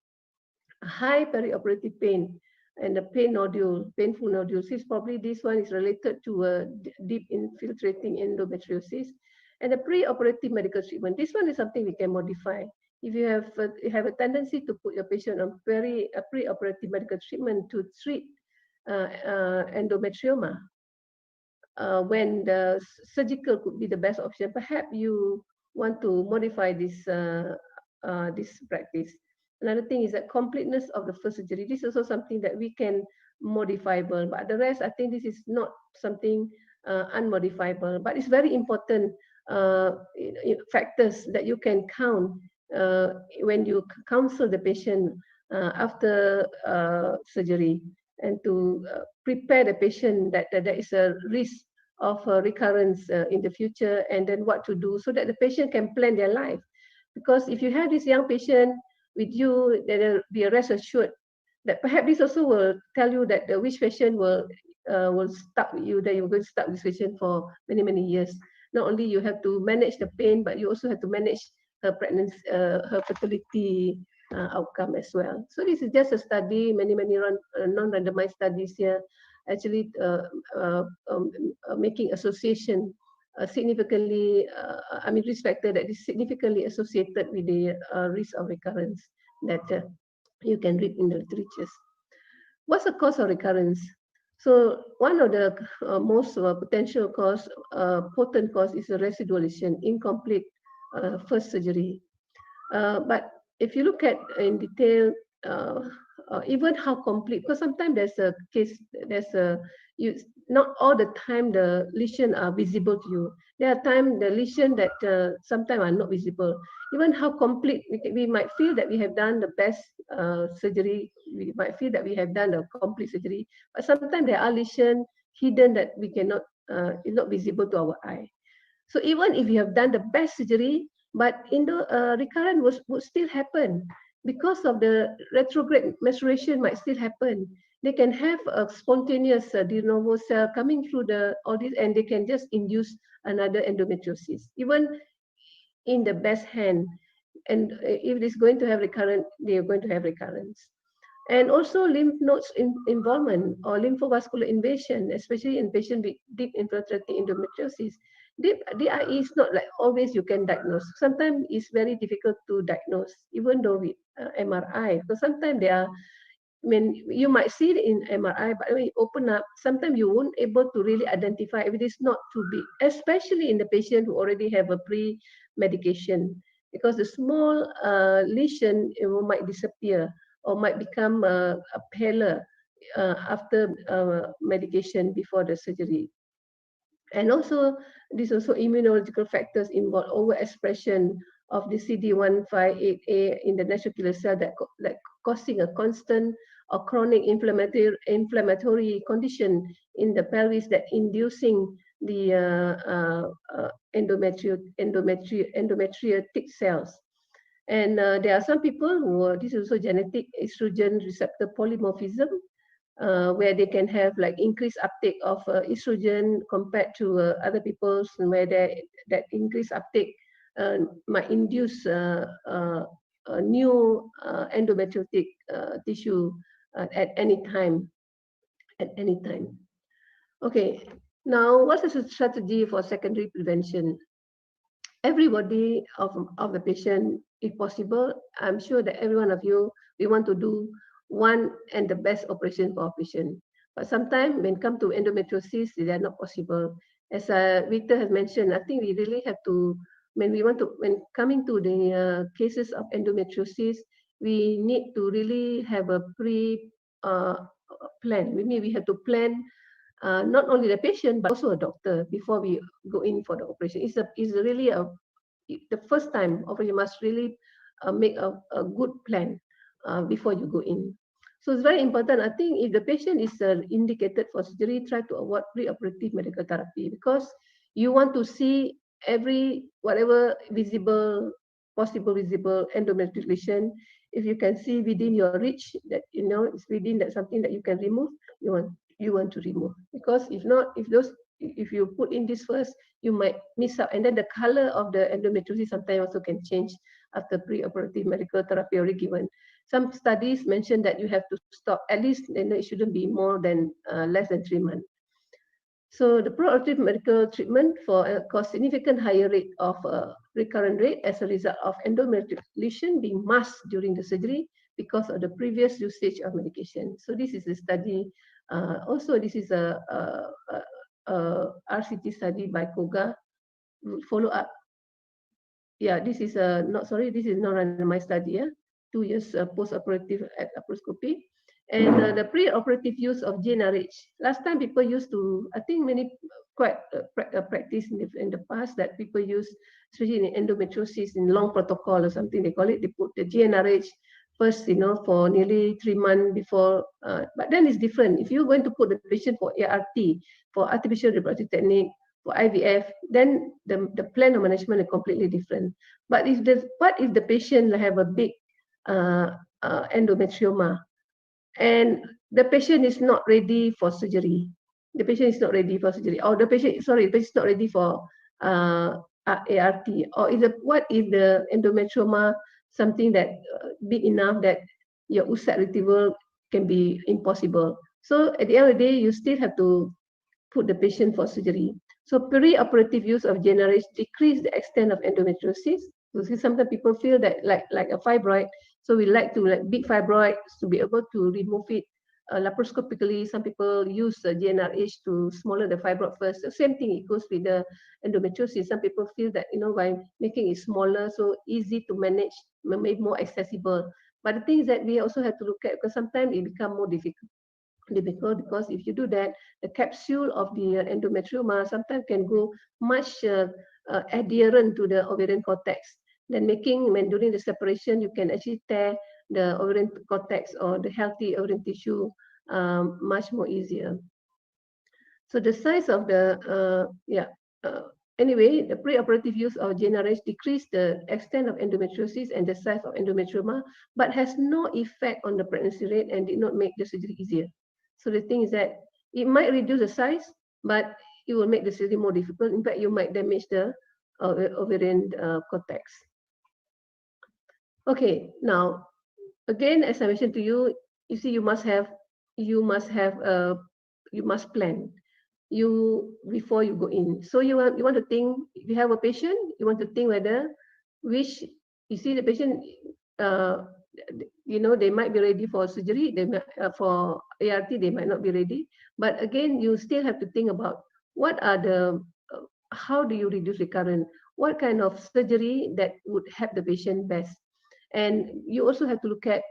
High perioperative pain and the painful nodules. Probably this one is related to a deep infiltrating endometriosis. And the preoperative medical treatment. This one is something we can modify. If you have a tendency to put your patient on preoperative medical treatment to treat endometrioma, when the surgical could be the best option, perhaps you want to modify this practice. Another thing is that completeness of the first surgery. This is also something that we can modifiable, but the rest, I think this is not something unmodifiable. But it's very important factors that you can count when you counsel the patient after surgery, and to prepare the patient that there is a risk of recurrence in the future, and then what to do so that the patient can plan their life. Because if you have this young patient with you, there will be a rest assured that perhaps this also will tell you that which patient will stuck with you, that you're going to stuck with this patient for many, many years. Not only you have to manage the pain, but you also have to manage her pregnancy, her fertility outcome as well. So this is just a study, many non-randomized studies here, actually making association significantly, risk factor that is significantly associated with the risk of recurrence that you can read in the literatures. What's the cause of recurrence? So one of the most potential cause, potent cause, is a residual lesion, incomplete first surgery. But if you look at in detail, even how complete, because sometimes there's a case, there's a not all the time the lesion are visible to you. There are times the lesion that sometimes are not visible. Even how complete, we might feel that we have done the best surgery, we might feel that we have done a complete surgery, but sometimes there are lesions hidden that we cannot, is not visible to our eye. So even if you have done the best surgery, but recurrent would still happen because of the retrograde maturation might still happen. They can have a spontaneous de novo cell coming through all this, and they can just induce another endometriosis, even in the best hand. And if it's going to have recurrent, they are going to have recurrence. And also lymph nodes involvement or lymphovascular invasion, especially in patients with deep infiltrating endometriosis. DIE is not like always you can diagnose. Sometimes it's very difficult to diagnose, even though with MRI, because sometimes they are, I mean, you might see it in MRI, but when you open up, sometimes you won't able to really identify if it is not too big, especially in the patient who already have a pre-medication, because the small lesion might disappear or might become a paler after medication before the surgery. And also, these also immunological factors involve overexpression of the CD158A in the natural killer cell that causing a constant or chronic inflammatory condition in the pelvis that inducing the endometriotic cells. And there are some people who this is also genetic estrogen receptor polymorphism, where they can have like increased uptake of estrogen compared to other people's, where that increased uptake might induce a new endometriotic tissue at any time. Okay, now what is the strategy for secondary prevention? Everybody of the patient, if possible, I'm sure that every one of you, we want to do one and the best operation for our patient. But sometimes when it comes to endometriosis, they are not possible. As Victor has mentioned, I think we really have to, when coming to the cases of endometriosis, we need to really have a plan. We have to plan not only the patient, but also a doctor before we go in for the operation. It's really the first time you must really make a good plan before you go in. So it's very important. I think if the patient is indicated for surgery, try to avoid preoperative medical therapy, because you want to see whatever possible visible endometrial lesion. If you can see within your reach that it's within that something that you can remove, you want to remove, because if not, if you put in this first, you might miss out. And then the color of the endometriosis sometimes also can change after preoperative medical therapy already given. Some studies mention that you have to stop at least, it shouldn't be more than less than 3 months. So the preoperative medical treatment cause significant higher rate of recurrent rate as a result of endometrial lesion being masked during the surgery because of the previous usage of medication. So this is a study. Also, this is a RCT study by Koga. Follow up. Yeah, this is not randomized study. 2 years post-operative laparoscopy. And the pre-operative use of GnRH. Last time people used to, I think quite practice in the past that people use, especially in endometriosis, in long protocol or something they call it. They put the GnRH first, for nearly 3 months before. But then it's different. If you're going to put the patient for ART, for artificial reproductive technique, for IVF, then the plan of management is completely different. But if the patient have a big endometrioma, and the patient is not ready for surgery, or the patient is not ready for ART, or what if the endometrioma something that big enough that your oocyte retrieval can be impossible? So at the end of the day, you still have to put the patient for surgery. So pre-operative use of GnRH decrease the extent of endometriosis. So sometimes people feel that like a fibroid, so we like to big fibroid to be able to remove it laparoscopically. Some people use GnRH to smaller the fibroid first. The same thing, it goes with the endometriosis. Some people feel that by making it smaller, so easy to manage, maybe more accessible. But the thing is that we also have to look at, because sometimes it becomes more difficult. difficult, because if you do that, the capsule of the endometrioma sometimes can go much adherent to the ovarian cortex. Then making, when during the separation, you can actually tear the ovarian cortex or the healthy ovarian tissue much more easier. So the size of the, anyway, the preoperative use of GnRH decreased the extent of endometriosis and the size of endometrioma, but has no effect on the pregnancy rate and did not make the surgery easier. So the thing is that it might reduce the size, but it will make the surgery more difficult. In fact, you might damage the ovarian cortex. Okay, now, again, as I mentioned to you, you see, you must plan before you go in. So you want to think, if you have a patient, you want to think whether you see the patient, they might be ready for surgery, they might, for ART, they might not be ready. But again, you still have to think about what are the, how do you reduce recurrence? What kind of surgery that would help the patient best? And you also have to look at,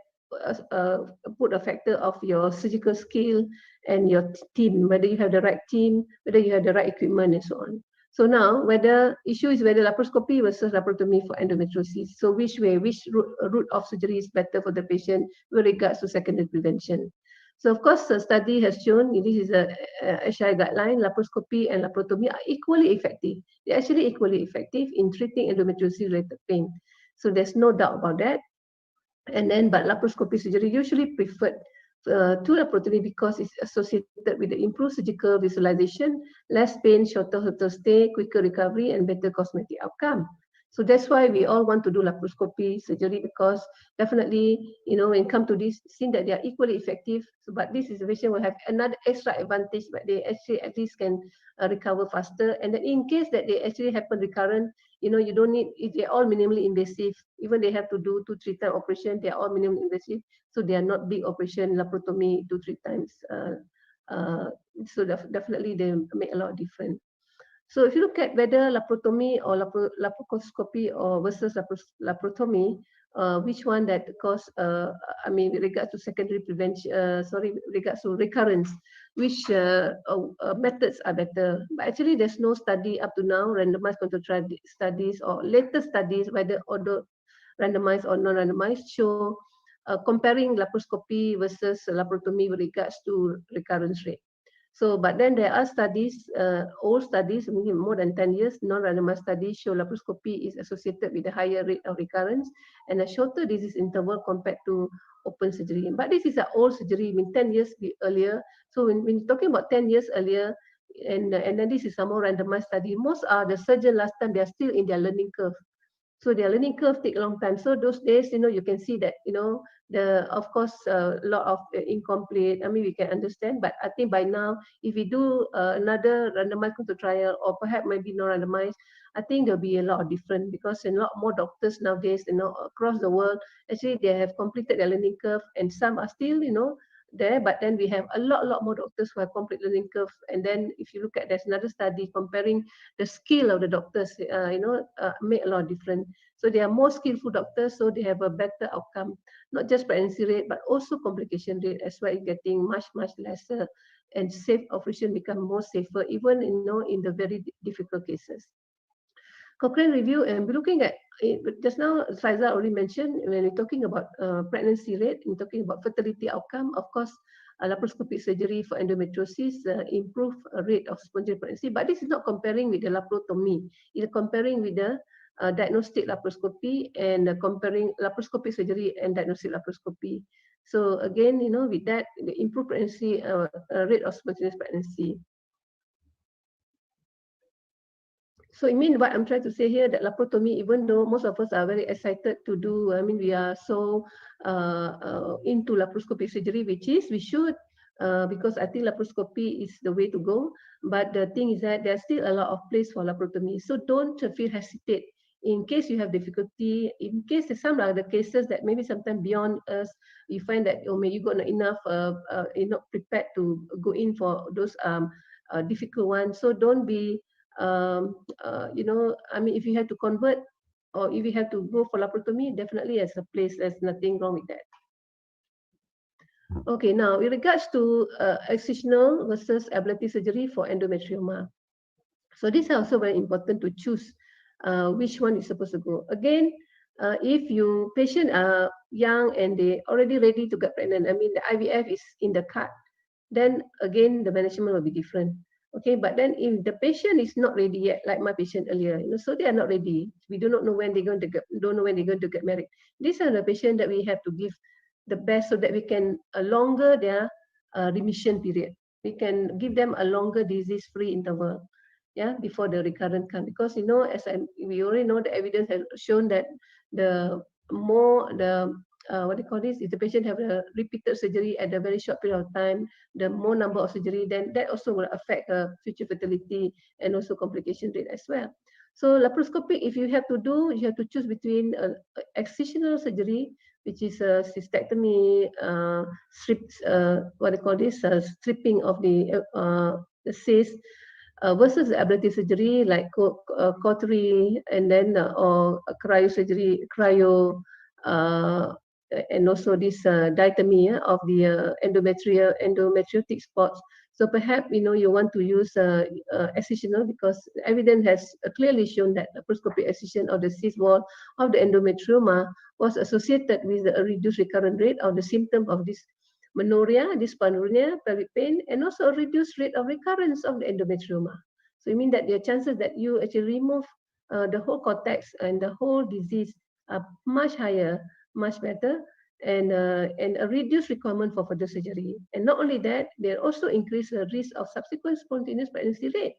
put a factor of your surgical skill and your team, whether you have the right team, whether you have the right equipment and so on. So now, issue is whether laparoscopy versus laparotomy for endometriosis. So which route of surgery is better for the patient with regards to secondary prevention. So of course, the study has shown, this is a HI guideline, laparoscopy and laparotomy are equally effective. They're actually equally effective in treating endometriosis-related pain. So there's no doubt about that. And then, but laparoscopy surgery usually preferred to laparotomy because it's associated with the improved surgical visualization, less pain, shorter hospital stay, quicker recovery, and better cosmetic outcome. So that's why we all want to do laparoscopy surgery, because definitely, when it comes to this, seeing that they are equally effective, but this is a patient will have another extra advantage, but they actually at least can recover faster. And then in case that they actually happen recurrent, you don't need, they're all minimally invasive. Even they have to do 2-3 times operation, they're all minimally invasive. So they are not big operation, laparotomy 2-3 times. So definitely they make a lot of difference. So if you look at whether laparotomy or laparoscopy or versus laparotomy, which one that cause, with regards to secondary prevention, with regards to recurrence, which methods are better? But actually, there's no study up to now, randomized controlled trial studies or latest studies, whether order randomized or non-randomized, show comparing laparoscopy versus laparotomy with regards to recurrence rate. So, but then there are studies, old studies, more than 10 years, non-randomized studies show laparoscopy is associated with a higher rate of recurrence and a shorter disease interval compared to open surgery. But this is an old surgery, 10 years earlier. So when you're talking about 10 years earlier, and then this is a more randomized study, most are the surgeon last time, they're still in their learning curve. So their learning curve take a long time. So those days, you can see that, of course, a lot of incomplete. We can understand, but I think by now, if we do another randomized control trial, or perhaps maybe no randomized, I think there'll be a lot of different, because a lot more doctors nowadays, across the world, actually they have completed their learning curve, and some are still, there, but then we have a lot more doctors who have complete learning curve. And then if you look at, there's another study comparing the skill of the doctors, make a lot of difference. So they are more skillful doctors, so they have a better outcome, not just pregnancy rate, but also complication rate as well, getting much lesser, and safe operation become more safer, even in the very difficult cases. Cochrane review, and we're looking at, just now Faisal already mentioned, when we're talking about pregnancy rate, we're talking about fertility outcome, of course, laparoscopic surgery for endometriosis improve rate of spontaneous pregnancy, but this is not comparing with the laparotomy. It's comparing with the diagnostic laparoscopy and comparing laparoscopic surgery and diagnostic laparoscopy. So again, with that, the improved pregnancy rate of spontaneous pregnancy. So I mean, what I'm trying to say here, that laparotomy, even though most of us are very excited to do, we are so into laparoscopic surgery, we should, because I think laparoscopy is the way to go. But the thing is that there's still a lot of place for laparotomy. So don't feel hesitate. In case you have difficulty, in case there's some other cases that maybe sometimes beyond us, you find that maybe you got not enough, you're not prepared to go in for those difficult ones. So don't be, if you have to convert, or if you have to go for laparotomy, definitely as a place, there's nothing wrong with that. Okay, now in regards to excisional versus ablative surgery for endometrioma. So these are also very important to choose which one is supposed to go. Again, if you patient are young and they already ready to get pregnant, I mean the IVF is in the card, then again the management will be different. Okay, but then if the patient is not ready yet, like my patient earlier, so they are not ready. We do not know when they're going to get married. These are the patients that we have to give the best so that we can longer their remission period. We can give them a longer disease-free interval, yeah, before the recurrent come. Because we already know the evidence has shown that the more the what do you call this? If the patient have a repeated surgery at a very short period of time, the more number of surgery, then that also will affect future fertility and also complication rate as well. So laparoscopic, if you have to do, you have to choose between excisional surgery, which is a cystectomy, what do you call this? Stripping of the cyst, versus ablative surgery like cautery and then or cryosurgery, and also this diatomy of the endometriotic spots. So perhaps you want to use excisional because evidence has clearly shown that laparoscopic excision of the cyst wall of the endometrioma was associated with a reduced recurrent rate of the symptom of this menorrhea, dyspareunia, pelvic pain, and also a reduced rate of recurrence of the endometrioma. So it means that the chances that you actually remove the whole cortex and the whole disease are much higher, much better, and a reduced requirement for further surgery. And not only that, they also increase the risk of subsequent spontaneous pregnancy rate.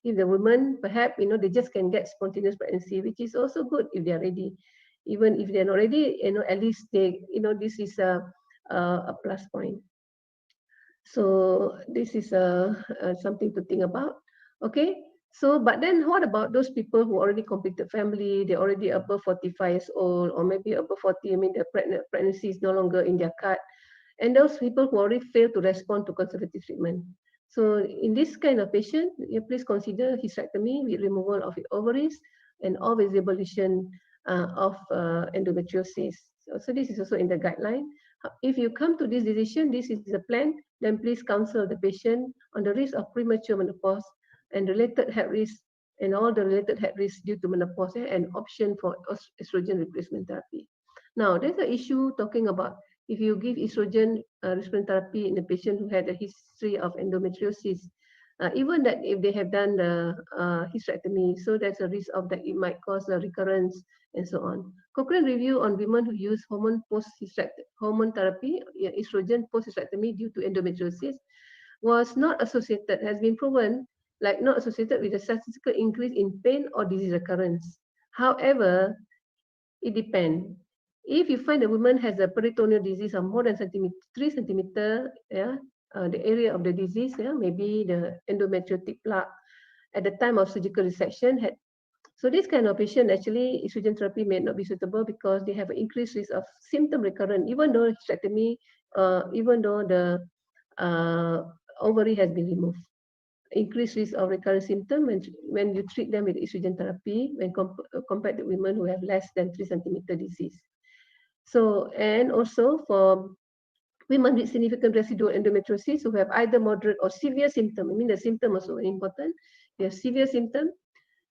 If the women, perhaps, they just can get spontaneous pregnancy, which is also good if they are ready. Even if they're not ready, at least they, this is a plus point. So this is something to think about. Okay. So, but then what about those people who already completed family, they're already above 45 years old, or maybe above 40, I mean, the pregnancy is no longer in their card. And those people who already failed to respond to conservative treatment. So in this kind of patient, please consider hysterectomy with removal of the ovaries and all visible lesion of endometriosis. So this is also in the guideline. If you come to this decision, this is the plan, then please counsel the patient on the risk of premature menopause and related health risks and all the related health risks due to menopause and option for estrogen replacement therapy. Now, there's an issue talking about if you give estrogen replacement therapy in a patient who had a history of endometriosis, even that if they have done the hysterectomy, so there's a risk of that it might cause a recurrence and so on. Cochrane review on women who use hormone therapy, estrogen post-hysterectomy due to endometriosis was not associated, has been proven, like not associated with a statistical increase in pain or disease recurrence. However, it depends. If you find a woman has a peritoneal disease of more than 3 centimeter, the area of the disease, maybe the endometriotic plaque at the time of surgical resection had. So this kind of patient, actually, estrogen therapy may not be suitable because they have an increased risk of symptom recurrence, even though hysterectomy, even though the ovary has been removed. Increased risk of recurrent symptom when you treat them with estrogen therapy when compared to women who have less than 3 centimeter disease. So, and also for women with significant residual endometriosis who have either moderate or severe symptom, I mean the symptom also very important. They have severe symptom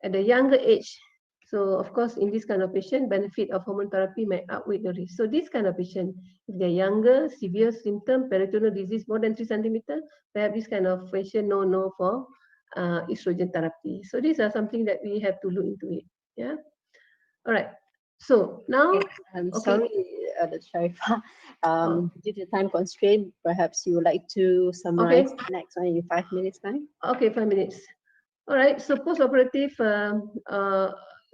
at a younger age. So of course, in this kind of patient, benefit of hormone therapy may outweigh the risk. So this kind of patient, if they're younger, severe symptom, peritoneal disease more than 3 centimeter, perhaps this kind of patient no for estrogen therapy. So these are something that we have to look into it. Yeah. All right. So now, I'm sorry, Sharifah. Due to time constraint, perhaps you would like to summarize the next one in 5 minutes time. Okay, 5 minutes. All right. So post-operative.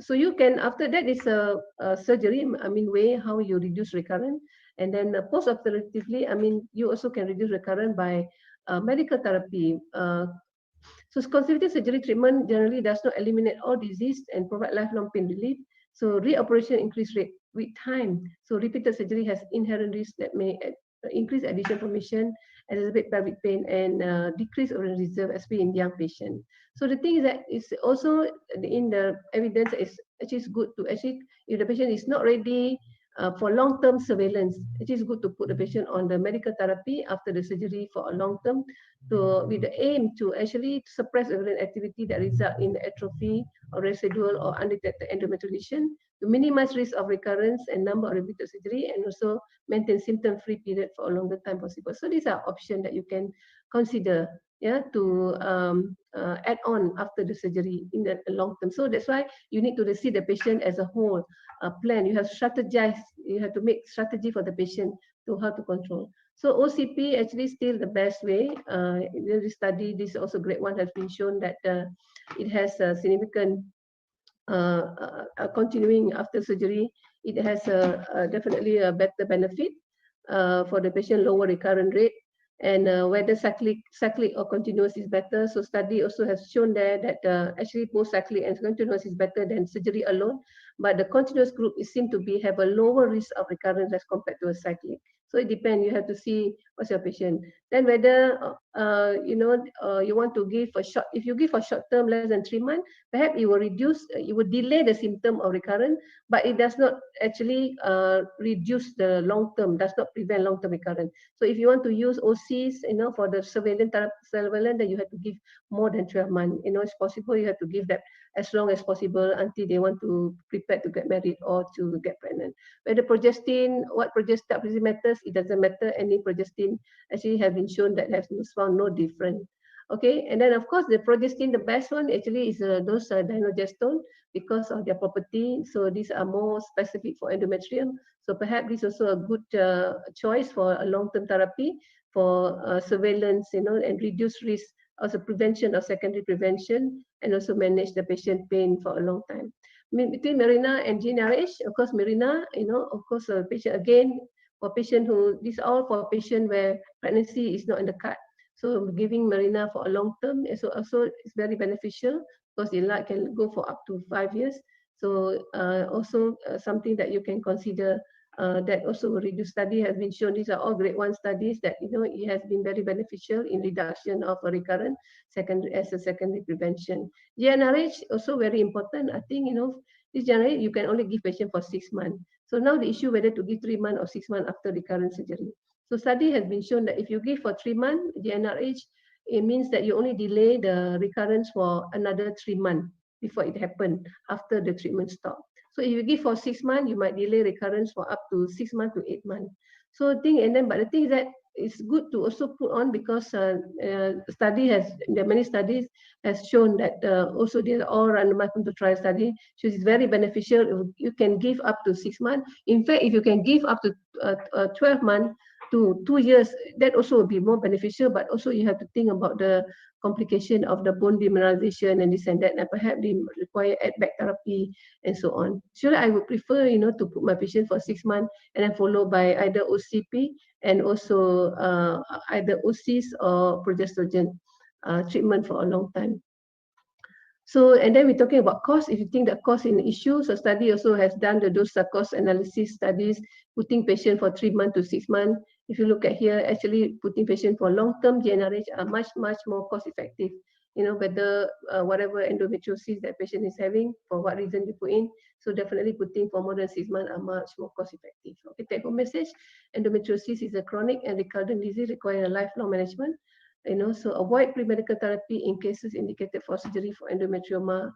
So you can, after that is a surgery. I mean, way how you reduce recurrence, and then post-operatively, I mean, you also can reduce recurrence by medical therapy. So conservative surgery treatment generally does not eliminate all disease and provide lifelong pain relief. So reoperation increase rate with time. So repeated surgery has inherent risks that may increase additional formation, exacerbate pelvic pain, and decrease ovarian reserve, especially in young patients. So the thing is that it's also in the evidence is actually good to actually, if the patient is not ready, for long-term surveillance. It is good to put the patient on the medical therapy after the surgery for a long term, with the aim to actually suppress ovarian activity that result in atrophy or residual or undetected endometrial lesion, to minimize risk of recurrence and number of repeated surgery, and also maintain symptom-free period for a longer time possible. So these are options that you can consider, yeah, to add on after the surgery in the long term. So that's why you need to see the patient as a whole, plan. You have strategize. You have to make strategy for the patient to how to control. So OCP actually still the best way. This study, this also grade 1 has been shown that it has a significant continuing after surgery. It has definitely a better benefit for the patient, lower recurrent rate, and whether cyclic or continuous is better. So study also has shown there that actually both cyclic and continuous is better than surgery alone, but the continuous group is seen to have a lower risk of recurrence as compared to a cyclic. So it depends. You have to see what's your patient. Then whether you want to give a short. If you give a short term, less than 3 months, perhaps it will reduce. It will delay the symptom of recurrence, but it does not actually reduce the long term. Does not prevent long term recurrence. So if you want to use OCs, for the surveillance, then you have to give more than 12 months. It's possible you have to give that as long as possible until they want to prepare to get married or to get pregnant. Whether progestin, what progestin matters, it doesn't matter. Any progestin actually has been shown that has found no difference. Okay, and then of course the progestin, the best one actually is those dinogestone because of their property. So these are more specific for endometrium. So perhaps this is also a good choice for a long-term therapy for surveillance, and reduce risk, also prevention or secondary prevention, and also manage the patient pain for a long time. Between Mirena and GnRH, of course, Mirena, of course, patient again, for patient who, this all for patient where pregnancy is not in the card. So giving Mirena for a long term is also is very beneficial because it can go for up to 5 years. So also something that you can consider, that also reduce. Study has been shown. These are all grade 1 studies that it has been very beneficial in reduction of a recurrent as a secondary prevention. GnRH also very important. I think this GnRH you can only give patient for 6 months. So now the issue whether to give 3 months or 6 months after recurrent surgery. So study has been shown that if you give for 3 months GnRH, it means that you only delay the recurrence for another 3 months before it happened after the treatment stop. So if you give for 6 months, you might delay recurrence for up to 6 months to 8 months. So but the thing is that it's good to also put on because there are many studies has shown that also these all randomized controlled trial study shows it's very beneficial. You can give up to 6 months. In fact, if you can give up to 12 months to 2 years, that also will be more beneficial. But also you have to think about the complication of the bone demineralization and this and that, and perhaps they require add back therapy and so on. Sure, I would prefer to put my patient for 6 months and then followed by either OCP and also either OCs or progestogen treatment for a long time. So, and then we're talking about cost. If you think that cost is an issue, so study also has done those cost analysis studies, putting patient for 3 months to 6 months. If you look at here, actually putting patient for long-term GnRH are much more cost effective. Whether whatever endometriosis that patient is having, for what reason you put in. So definitely putting for more than 6 months are much more cost effective. Okay, take home message. Endometriosis is a chronic and recurrent disease requiring lifelong management. So avoid pre-medical therapy in cases indicated for surgery for endometrioma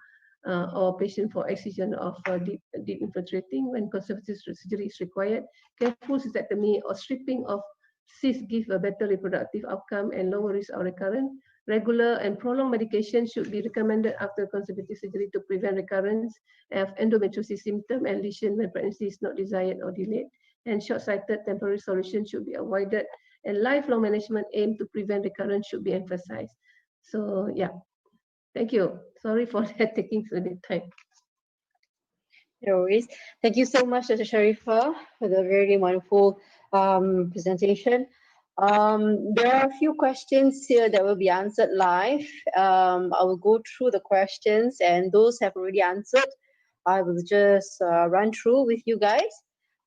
or patient for excision of deep infiltrating when conservative surgery is required. Careful cystectomy or stripping of cysts give a better reproductive outcome and lower risk of recurrence. Regular and prolonged medication should be recommended after conservative surgery to prevent recurrence of endometriosis symptom and lesion when pregnancy is not desired or delayed. And short-sighted temporary solution should be avoided. And lifelong management aim to prevent recurrence should be emphasized. So yeah, thank you. Sorry for that taking so much time. No worries. Thank you so much, Dr. Sharifah, for the very wonderful presentation. There are a few questions here that will be answered live. I will go through the questions, and those have already answered, I will just run through with you guys.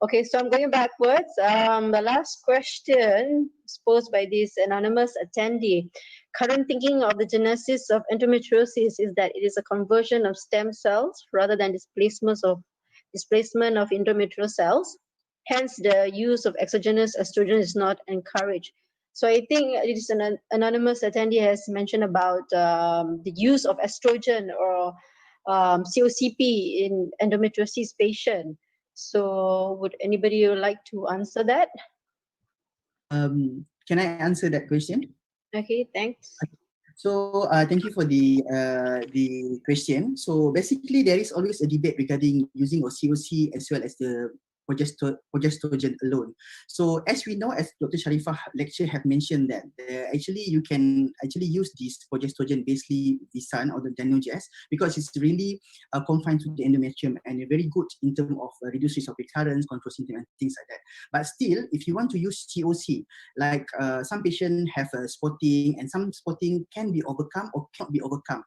Okay, so I'm going backwards. The last question was posed by this anonymous attendee. Current thinking of the genesis of endometriosis is that it is a conversion of stem cells rather than displacement of endometrial cells. Hence, the use of exogenous estrogen is not encouraged. So I think it is an anonymous attendee has mentioned about the use of estrogen or COCP in endometriosis patient. So would anybody like to answer that? Can I answer that question? Okay, thanks. So thank you for the question. So basically, there is always a debate regarding using of COC as well as the progestogen alone. So as we know, as Dr. Sharifah lecture have mentioned that actually you can actually use this progestogen basically Visan or the Danogest because it's really confined to the endometrium and very good in terms of reduced risk of recurrence, control symptoms and things like that. But still, if you want to use COC, like some patients have spotting and some spotting can be overcome or cannot be overcome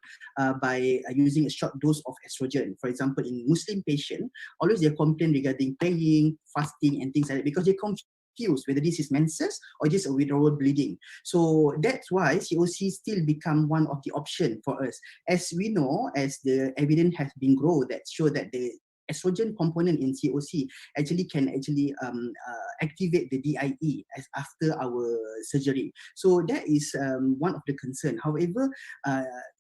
by using a short dose of estrogen. For example, in Muslim patient, always they complain regarding praying, fasting and things like that because they're confused whether this is menses or just a withdrawal bleeding. So that's why COC still become one of the option for us. As we know, as the evidence has been grown that show that the estrogen component in COC actually can activate the DIE as after our surgery. So that is one of the concern. However,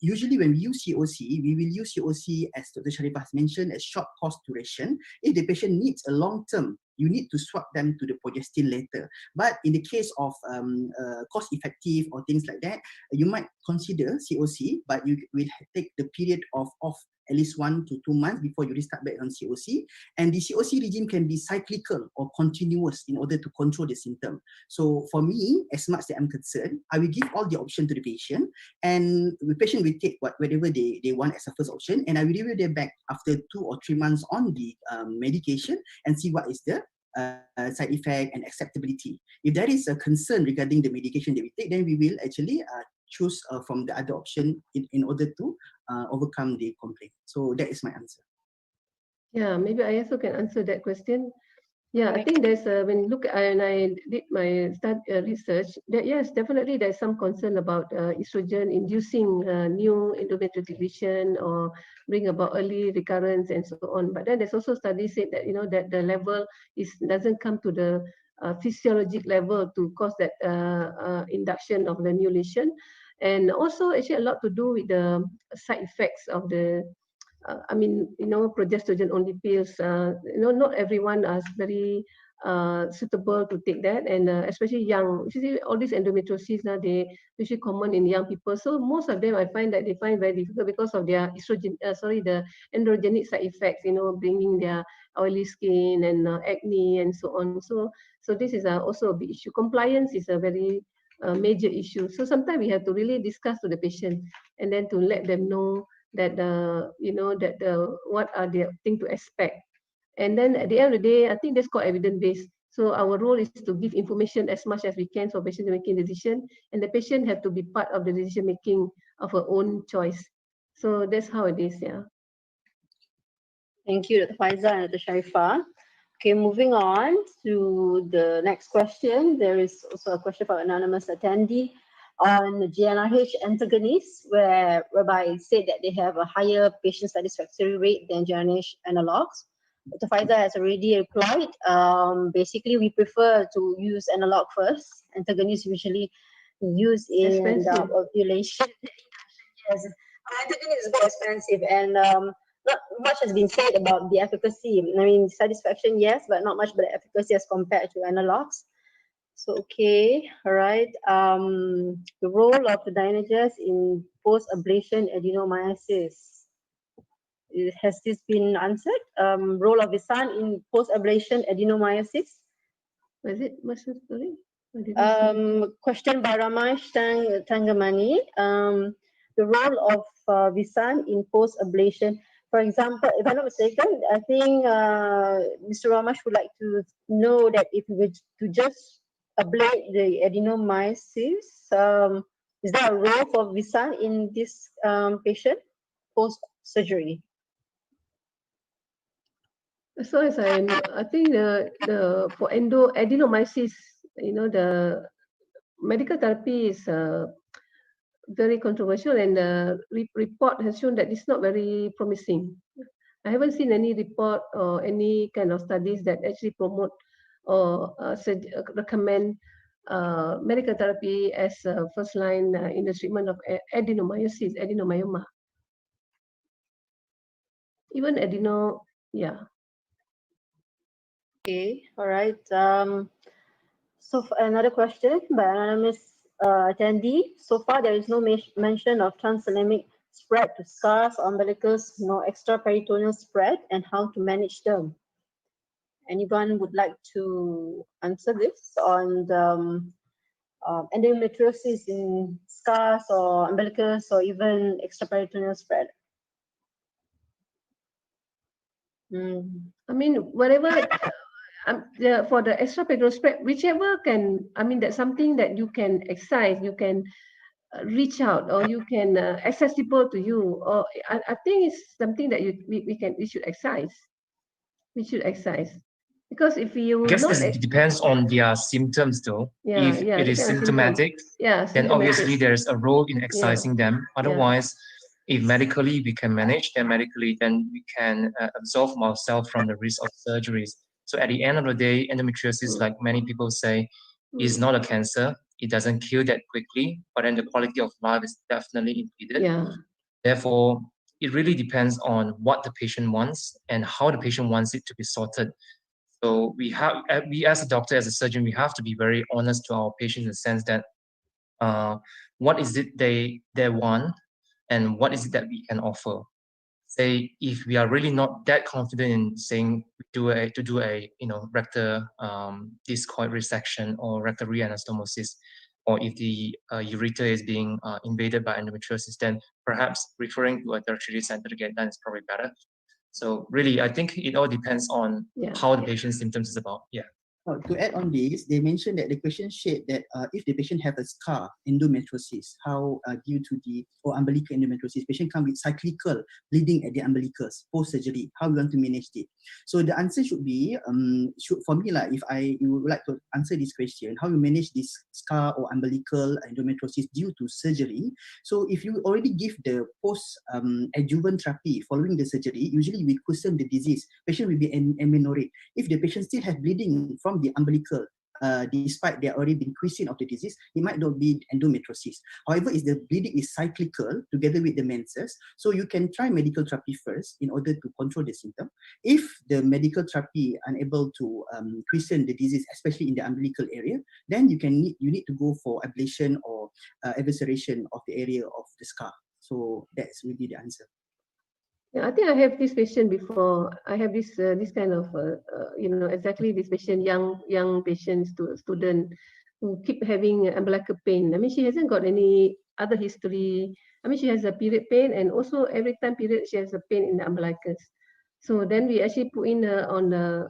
usually when we use COC, we will use COC as Dr. Sharifah has mentioned as short course duration. If the patient needs a long term, you need to swap them to the progestin later. But in the case of cost effective or things like that, you might consider COC, but you will take the period of at least 1 to 2 months before you restart back on COC. And the COC regime can be cyclical or continuous in order to control the symptom. So for me, as much as I'm concerned, I will give all the option to the patient and the patient will take whatever they want as a first option and I will review them back after 2 or 3 months on the medication and see what is the side effect and acceptability. If there is a concern regarding the medication that we take, then we will actually choose from the other option in order to overcome the complaint. So that is my answer. Yeah, maybe I also can answer that question. Yeah, I think there's when you look and I did my research that yes, definitely there's some concern about estrogen inducing new endometriotic lesion or bring about early recurrence and so on. But then there's also studies said that that the level doesn't come to the physiologic level to cause that induction of the new lesion, and also actually a lot to do with the side effects of the progestogen only pills. Not everyone is very suitable to take that, and especially young. You see, all these endometriosis now they usually common in young people. So most of them, I find that they find very difficult because of their the androgenic side effects. Bringing their oily skin and acne and so on. So this is also a big issue. Compliance is a very major issue. So sometimes we have to really discuss to the patient and then to let them know that what are the things to expect. And then at the end of the day, I think that's called evidence-based. So our role is to give information as much as we can for patient making decision, and the patient have to be part of the decision making of her own choice. So that's how it is, yeah. Thank you, Dr. Faiza and Dr. Sharifah. Okay, moving on to the next question. There is also a question from anonymous attendee on the GnRH antagonists, whereby it said that they have a higher patient satisfactory rate than GnRH analogs. Dr. Faiza has already replied. Basically, we prefer to use analog first. Antagonists usually used in the ovulation. Yes, antagonist is very expensive, and not much has been said about the efficacy. I mean, satisfaction, yes, but not much about the efficacy as compared to analogs. So, okay, all right. The role of the Dynagest in post-ablation adenomyosis. Has this been answered? Role of Visan in post-ablation adenomyosis? Was it? Sorry? Question by Ramesh Tangamani. The role of Visan in post-ablation. For example, if I'm not mistaken, I think Mr. Ramesh would like to know that if we were to just ablate the adenomyosis, is there a role for Visan in this patient post-surgery? So as I think the for adenomyosis, the medical therapy is very controversial, and the report has shown that it's not very promising. I haven't seen any report or any kind of studies that actually promote or recommend medical therapy as first line in the treatment of adenomyoमा. Even yeah. Okay, all right. So another question by anonymous attendee. So far, there is no mention of transthalamic spread to scars, umbilicus, nor extraperitoneal spread, and how to manage them. Anyone would like to answer this on the endometriosis in scars or umbilicus or even extraperitoneal spread? I mean, whatever, for the extraperitoneal spread, whichever can, I mean, that's something that you can exercise, you can reach out, or you can accessible to you, or I think it's something that we should exercise. We should exercise. Because if you I guess not, it depends on their symptoms though. If it is symptomatic, then obviously there's a role in excising them. Otherwise, if medically we can manage them medically, then we can absolve ourselves from the risk of surgeries. So at the end of the day, endometriosis, like many people say, is not a cancer. It doesn't kill that quickly, but then the quality of life is definitely impeded. Therefore, it really depends on what the patient wants and how the patient wants it to be sorted. So we as a doctor, as a surgeon, we have to be very honest to our patients in the sense that what is it they want and what is it that we can offer. Say if we are really not that confident in saying to do a rectal discoid resection or rectal reanastomosis, or if the ureter is being invaded by endometriosis, then perhaps referring to a tertiary center to get done is probably better. So really, I think it all depends on how the patient's symptoms is about. Yeah. To add on this, they mentioned that the question shared that if the patient have a scar, endometriosis, how due to the umbilical endometriosis, patient come with cyclical bleeding at the umbilicus post-surgery, how we want to manage it. So the answer should be, for me, if you would like to answer this question, how you manage this scar or umbilical endometriosis due to surgery. So if you already give the post-adjuvant therapy following the surgery, usually we cushion the disease, patient will be amenorrheic. If the patient still have bleeding from the umbilical, despite there already been quiescent of the disease, it might not be endometriosis. However, if the bleeding is cyclical together with the menses, so you can try medical therapy first in order to control the symptom. If the medical therapy unable to quiescent the disease, especially in the umbilical area, then you need to go for ablation or evisceration of the area of the scar. So that's really the answer. Yeah, I think I have this patient before. I have this kind of exactly this patient, young patient, student who keep having umbilical pain. I mean, she hasn't got any other history. I mean, she has a period pain, and also every time period she has a pain in the umbilicus. So then we actually put in her on the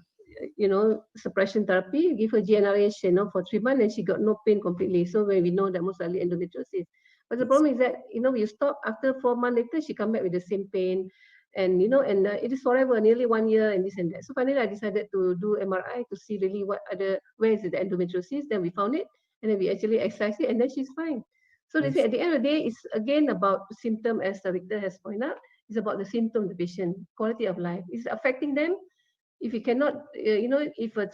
suppression therapy, give her GnRH, for 3 months, and she got no pain completely. So when we know that most likely endometriosis. But the problem is that you stop after 4 months later, she come back with the same pain. And it is forever, nearly 1 year, and this and that. So finally, I decided to do MRI to see really where is the endometriosis. Then we found it, and then we actually excised it, and then she's fine. So they say at the end of the day, it's again about the symptom, as Victor has pointed out. It's about the symptom of the patient, quality of life. It's affecting them. If you cannot, if a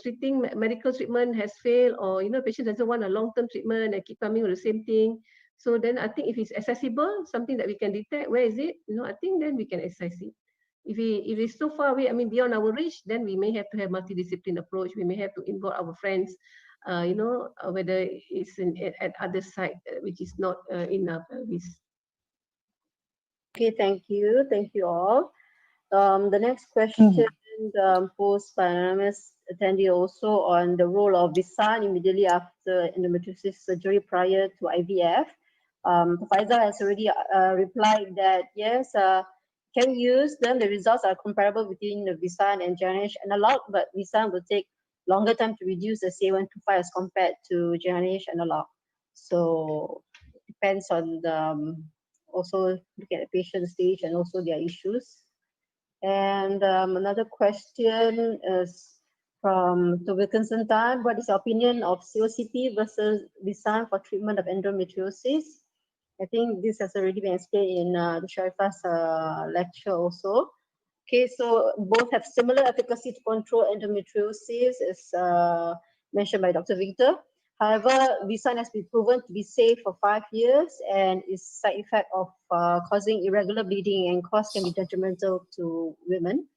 medical treatment has failed, or patient doesn't want a long-term treatment and keep coming with the same thing. So then I think if it's accessible, something that we can detect, where is it? I think then we can access it. If it's so far away, I mean, beyond our reach, then we may have to have multidiscipline approach. We may have to involve our friends, whether it's at other site, which is not in our service. Okay, thank you. Thank you all. The next question posed by anonymous attendee also on the role of Visan immediately after endometriosis surgery prior to IVF. Faisal has already replied that yes, can use them. The results are comparable between the Visan and GnRH analog, but Visan will take longer time to reduce the CA125 as compared to GnRH analog. So it depends on the also look at the patient stage and also their issues. And another question is from Wilkinson Tan. What is your opinion of COCP versus Visan for treatment of endometriosis? I think this has already been explained in the Sharifa's lecture also. Okay, so both have similar efficacy to control endometriosis, as mentioned by Dr. Victor. However, Visan has been proven to be safe for 5 years, and its side effect of causing irregular bleeding and cost can be detrimental to women.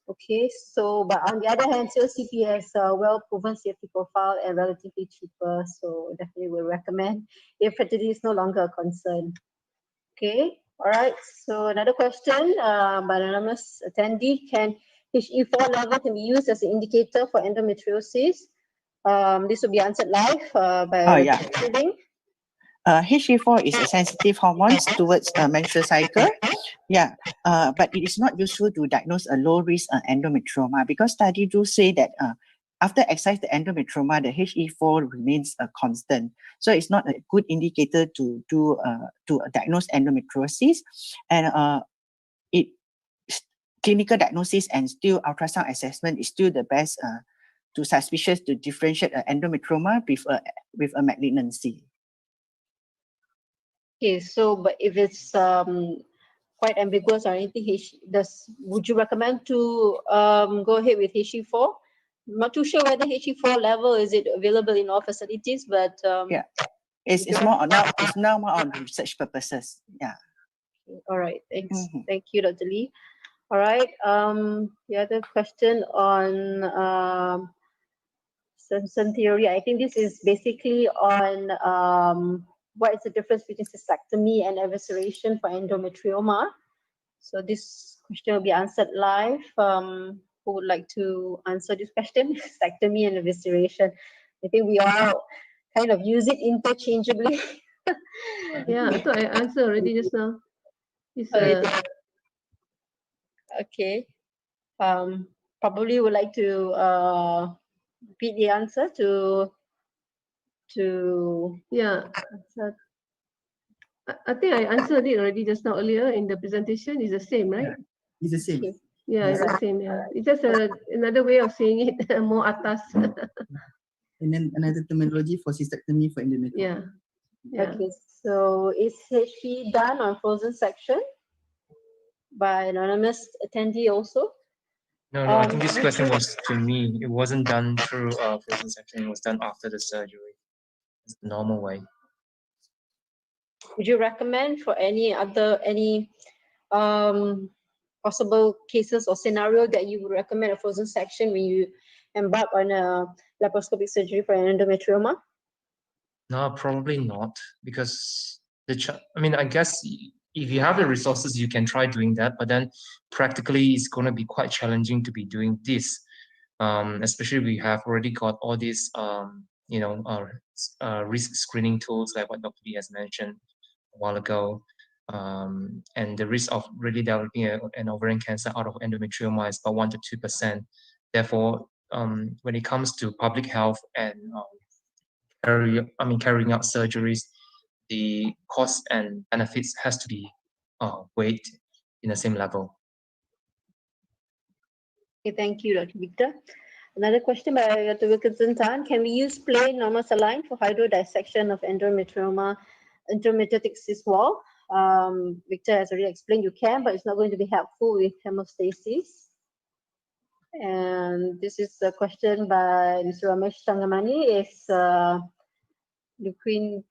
Okay, so but on the other hand, COCP has a well-proven safety profile and relatively cheaper, so definitely will recommend if fertility is no longer a concern. Okay, all right. So another question by an anonymous attendee: Can HE4 level can be used as an indicator for endometriosis? This will be answered live by Shuding. HE4 is a sensitive hormone towards menstrual cycle. Yeah, but it is not useful to diagnose a low risk endometrioma, because studies do say that after excised the endometrioma, the HE4 remains constant. So it's not a good indicator to diagnose endometriosis, and clinical diagnosis and still ultrasound assessment is still the best to suspicious to differentiate endometrioma with a malignancy. Okay, so but if it's quite ambiguous or anything, would you recommend to go ahead with HE4? I'm not too sure whether HE4 level is it available in all facilities, but yeah, it's now more on research purposes. Yeah. All right, thanks. Thank you, Dr. Lee. All right. The other question on Simpson theory. I think this is basically on what is the difference between cystectomy and evisceration for endometrioma. So this question will be answered live. Who would like to answer this question? Cystectomy and evisceration. I think we all kind of use it interchangeably. Yeah, I thought I answered already just now. Okay. Probably would like to repeat the answer to yeah. I think I answered it already just now earlier in the presentation. It's the same, right? It's the same. Yeah, it's the same. Yeah, it's just another way of saying it, more atas. And then another terminology for cystectomy for endometrioma. Yeah. Yeah. Okay, so is HP done on frozen section by an anonymous attendee also? No, I think this question was to me. It wasn't done through frozen section. It was done after the surgery. It's the normal way. Would you recommend for any possible cases or scenario that you would recommend a frozen section when you embark on a laparoscopic surgery for an endometrioma? No, probably not, because I guess if you have the resources, you can try doing that, but then practically it's going to be quite challenging to be doing this. Especially we have already got all these, risk screening tools like what Dr. Lee has mentioned a while ago. And the risk of really developing an ovarian cancer out of endometrioma is about 1 to 2%. Therefore, when it comes to public health and carrying out surgeries, the cost and benefits has to be weighed in the same level. Okay, thank you, Dr. Victor. Another question by Dr. Wilkinson Tan: Can we use plain normal saline for hydrodissection of endometrioma, endometriotic cyst wall? Victor has already explained you can, but it's not going to be helpful with hemostasis. And this is a question by Mr. Ramesh Tangamani: Is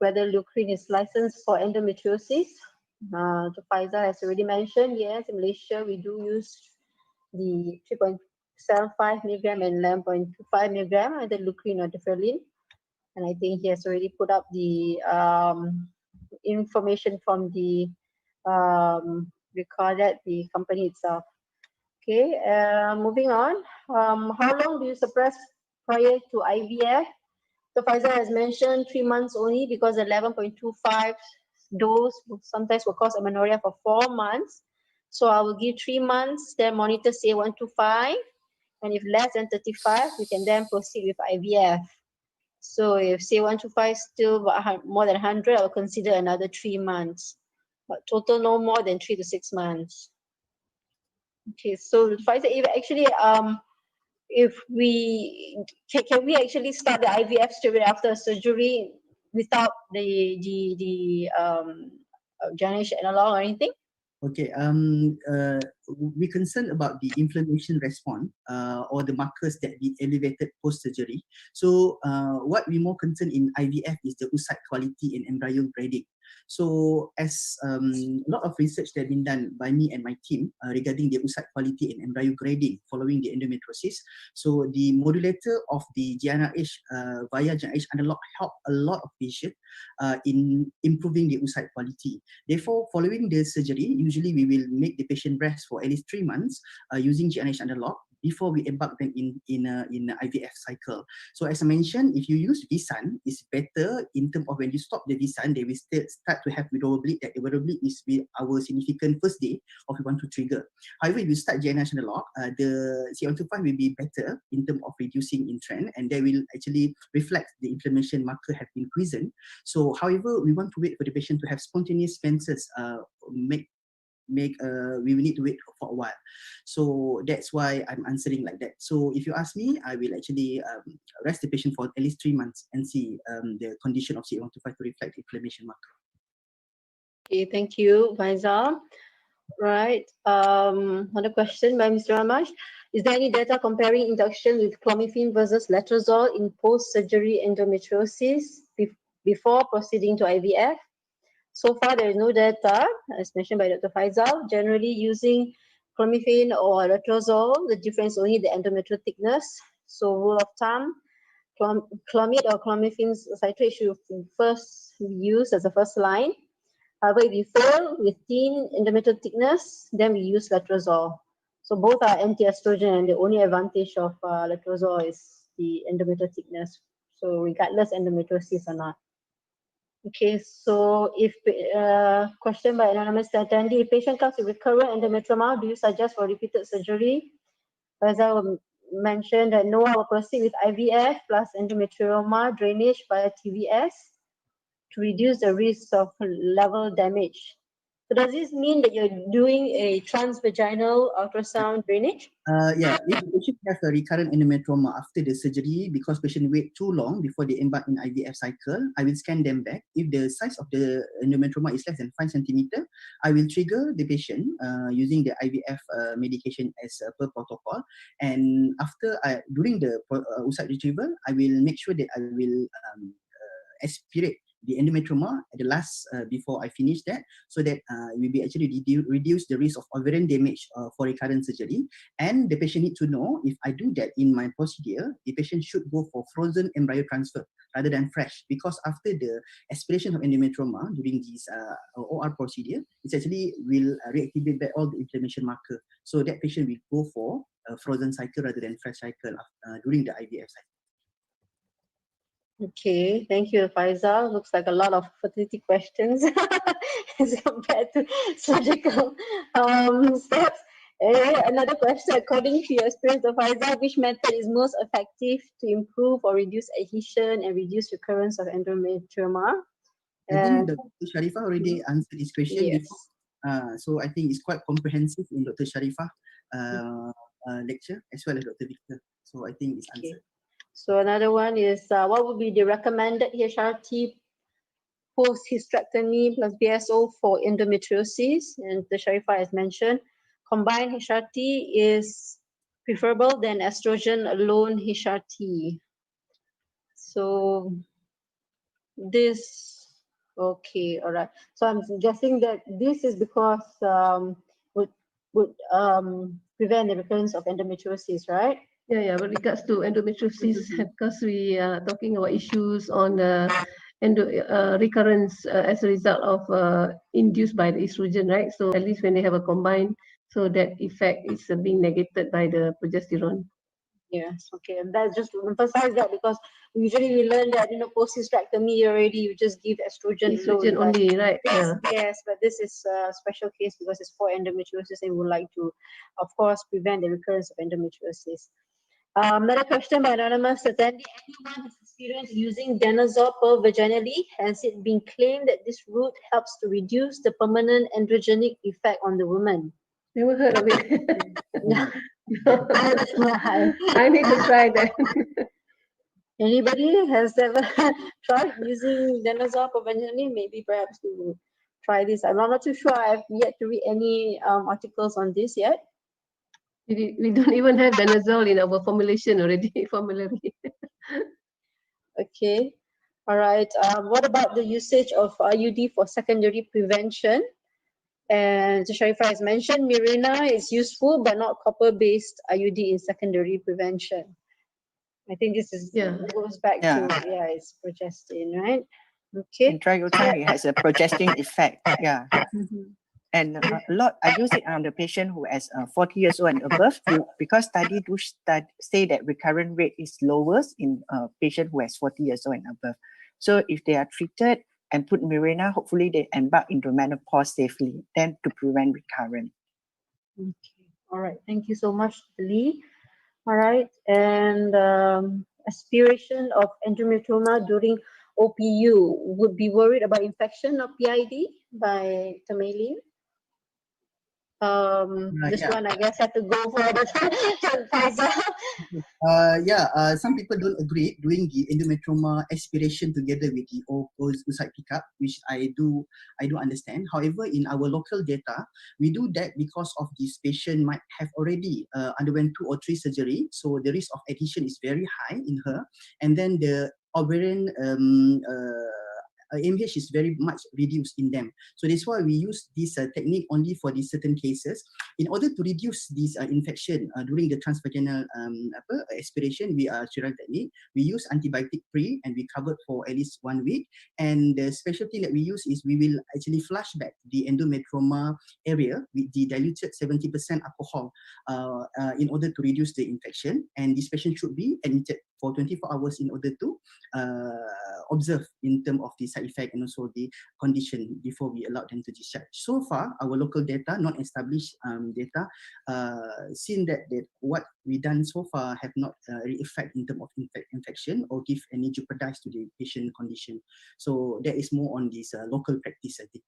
whether Lucrine is licensed for endometriosis? Pfizer has already mentioned, yes, in Malaysia we do use the 3.75 milligram and 11.25 milligram, either Lucrine or Deferlin. And I think he has already put up the information from the the company itself. Okay, moving on. How long do you suppress prior to IVF? So Pfizer has mentioned 3 months only, because 11.25 dose sometimes will cause amenorrhea for 4 months. So I will give 3 months, then monitor CA125, and if less than 35, we can then proceed with IVF. So if CA125 is still more than 100, I'll consider another 3 months, but total no more than 3 to 6 months. Okay, so Pfizer, if we can we actually start the IVF straight after surgery without the generation analog or anything? Okay, we concerned about the inflammation response or the markers that be elevated post-surgery. So what we more concerned in IVF is the oocyte quality and embryo grading. So as a lot of research that has been done by me and my team regarding the oocyte quality and embryo grading following the endometriosis. So the modulator of the GnRH via GnRH analog help a lot of patients in improving the oocyte quality. Therefore, following the surgery, usually we will make the patient rest for at least 3 months using GnRH analog before we embark them in a IVF cycle. So as I mentioned, if you use Visan, it's better in terms of when you stop the Visan, they will still start to have withdrawal bleed. That the withdrawal bleed is our significant first day of we want to trigger. However, if you start GnRH analog, the C125 will be better in terms of reducing in trend, and they will actually reflect the inflammation marker have increased. So however, we want to wait for the patient to have spontaneous menses we will need to wait for a while. So that's why I'm answering like that. So if you ask me, I will actually rest the patient for at least 3 months and see the condition of CA125 to reflect the inflammation marker. Okay, thank you, Faisal. Right. Another question by Mr. Ramash. Is there any data comparing induction with clomiphene versus letrozole in post-surgery endometriosis before proceeding to IVF? So far, there is no data, as mentioned by Dr. Faisal. Generally, using clomiphene or letrozole, the difference only the endometrial thickness. So, rule of thumb, clomid or clomiphene citrate should first be used as a first line. However, if you fail with thin endometrial thickness, then we use letrozole. So both are anti-estrogen, and the only advantage of letrozole is the endometrial thickness. So regardless endometriosis or not. Okay, so if question by anonymous attendee, if patient comes with recurrent endometrioma, do you suggest for repeated surgery? As I mentioned, that no, I will proceed with IVF plus endometrioma drainage via TVS to reduce the risk of level damage. So does this mean that you're doing a transvaginal ultrasound drainage? Yeah, if the patient has a recurrent endometrioma after the surgery because patient wait too long before they embark in IVF cycle, I will scan them back. If the size of the endometrioma is less than 5 centimeter, I will trigger the patient using the IVF medication as per protocol. And after during the oocyte retrieval, I will make sure that I will aspirate the endometrioma at the last before I finish that, so that we will actually reduce the risk of ovarian damage for recurrent surgery. And the patient need to know, if I do that in my procedure, the patient should go for frozen embryo transfer rather than fresh, because after the aspiration of endometrioma during this OR procedure, it actually will reactivate back all the inflammation marker. So that patient will go for a frozen cycle rather than fresh cycle during the IVF cycle. Okay, thank you, Faisal. Looks like a lot of fertility questions as compared to surgical steps. Another question, according to your experience of Faisal, which method is most effective to improve or reduce adhesion and reduce recurrence of endometrioma? I think Dr. Sharifah already answered this question yes. before. So I think it's quite comprehensive in Dr. Sharifah lecture as well as Dr. Victor. So I think it's answered. So another one is, what would be the recommended HRT post-hysterectomy plus BSO for endometriosis? And the Sharifah has mentioned, combined HRT is preferable than estrogen alone HRT. So this, okay, all right. So I'm guessing that this is because would prevent the recurrence of endometriosis, right? Yeah. With regards to endometriosis, because we are talking about issues on recurrence as a result of induced by the estrogen, right? So at least when they have a combined, so that effect is being negated by the progesterone. Yes, okay, and that's just to emphasize that, because usually we learn that post-hysterectomy you just give estrogen only, right? Yes, but this is a special case because it's for endometriosis, and we would like to, of course, prevent the recurrence of endometriosis. Another question by anonymous attendee: anyone has experience using danazol per vaginally? Has it been claimed that this route helps to reduce the permanent androgenic effect on the woman? Never heard of it. I need to try that. Anybody has ever tried using danazol per vaginally? Maybe perhaps to try this. I'm not too sure. I've yet to read any articles on this yet. We don't even have danazol in our formulation already, formulary. Okay. All right. What about the usage of IUD for secondary prevention? And Sharifah has mentioned Mirena is useful, but not copper-based IUD in secondary prevention. I think this is goes back to it's progestin, right? Okay. Intrauterine, it has a progestin effect. Yeah. And a lot, I use it on the patient who is 40 years old and above, because study do say that recurrent rate is lowest in a patient who is 40 years old and above. So if they are treated and put Mirena, hopefully they embark into menopause safely, then to prevent recurrence. Okay. All right. Thank you so much, Lee. All right. And aspiration of endometrioma during OPU, would be worried about infection of PID by Tameli. This one, I guess, had to go for the some people don't agree doing the endometrioma aspiration together with the oocyte pickup, which I do understand. However, in our local data, we do that because of this patient might have already underwent 2 or 3 surgery, so the risk of adhesion is very high in her, and then the ovarian AMH is very much reduced in them. So that's why we use this technique only for these certain cases. In order to reduce this infection during the transvaginal aspiration, we are sterile technique. We use antibiotic free and we cover for at least 1 week. And the special thing that we use is we will actually flush back the endometrioma area with the diluted 70% alcohol in order to reduce the infection. And this patient should be admitted for 24 hours in order to observe in terms of the side effect and also the condition before we allow them to discharge. So far, our local data, non-established data, seen that what we done so far have not really effect in terms of infection or give any jeopardize to the patient condition. So that is more on this local practice, I think.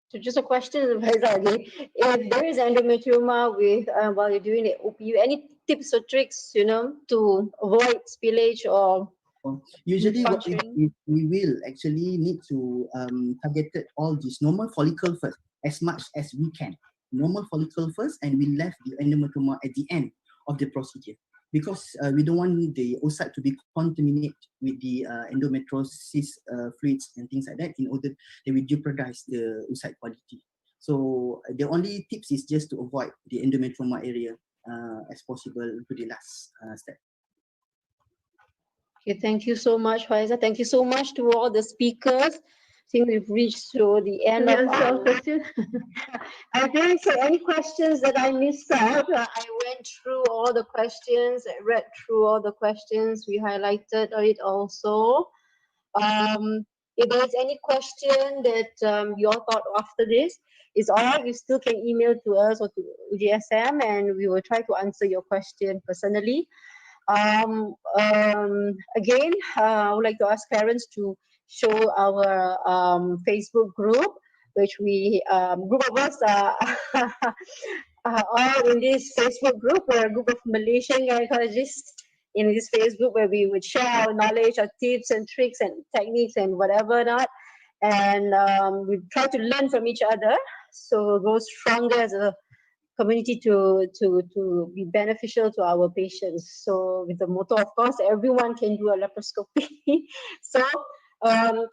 So just a question, Faisal, if there is endometrioma with while you're doing the OPU, any tips or tricks, to avoid spillage or usually what we will actually need to target all these normal follicle first as much as we can. Normal follicle first, and we left the endometrioma at the end of the procedure, because we don't want the oocyte to be contaminated with the endometriosis fluids and things like that, in order that we jeopardize the oocyte quality. So the only tips is just to avoid the endometrioma area as possible to the last step. Okay, thank you so much, Faiza. Thank you so much to all the speakers. I think we've reached to the end of our question. I think so. Any questions that I missed out? I went through all the questions, I read through all the questions. We highlighted it also. If there's any question that you all thought after this, it's all right. You still can email to us or to UGSM, and we will try to answer your question personally. Again, I would like to ask parents to show our Facebook group, which we group of us are all in this Facebook group. We're a group of Malaysian gynecologists in this Facebook where we would share our knowledge, our tips and tricks and techniques and whatever not. And we try to learn from each other, so we'll grow stronger as a community to be beneficial to our patients. So with the motto, of course, everyone can do a laparoscopy. So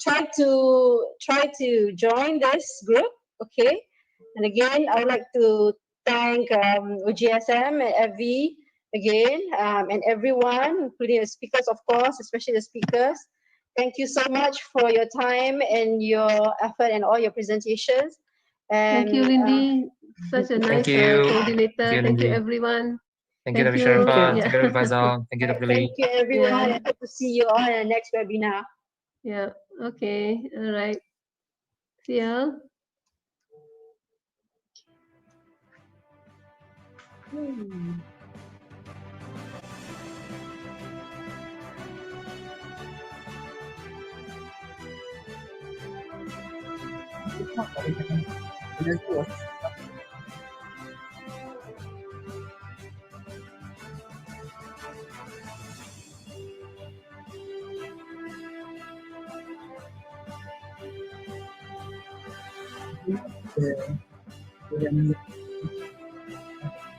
try to join this group, okay? And again, I would like to thank OGSM and FV again, and everyone, including the speakers, of course, especially the speakers. Thank you so much for your time and your effort and all your presentations. And, thank you, Lindy. Such a nice coordinator. Thank you, everyone. Thank you, Dr. Sharifah. Thank you, Dr. Faisal. Thank you, Dr. Lee. Thank you, everyone. I hope to see you all in the next webinar. Yeah. Okay. All right. See ya. the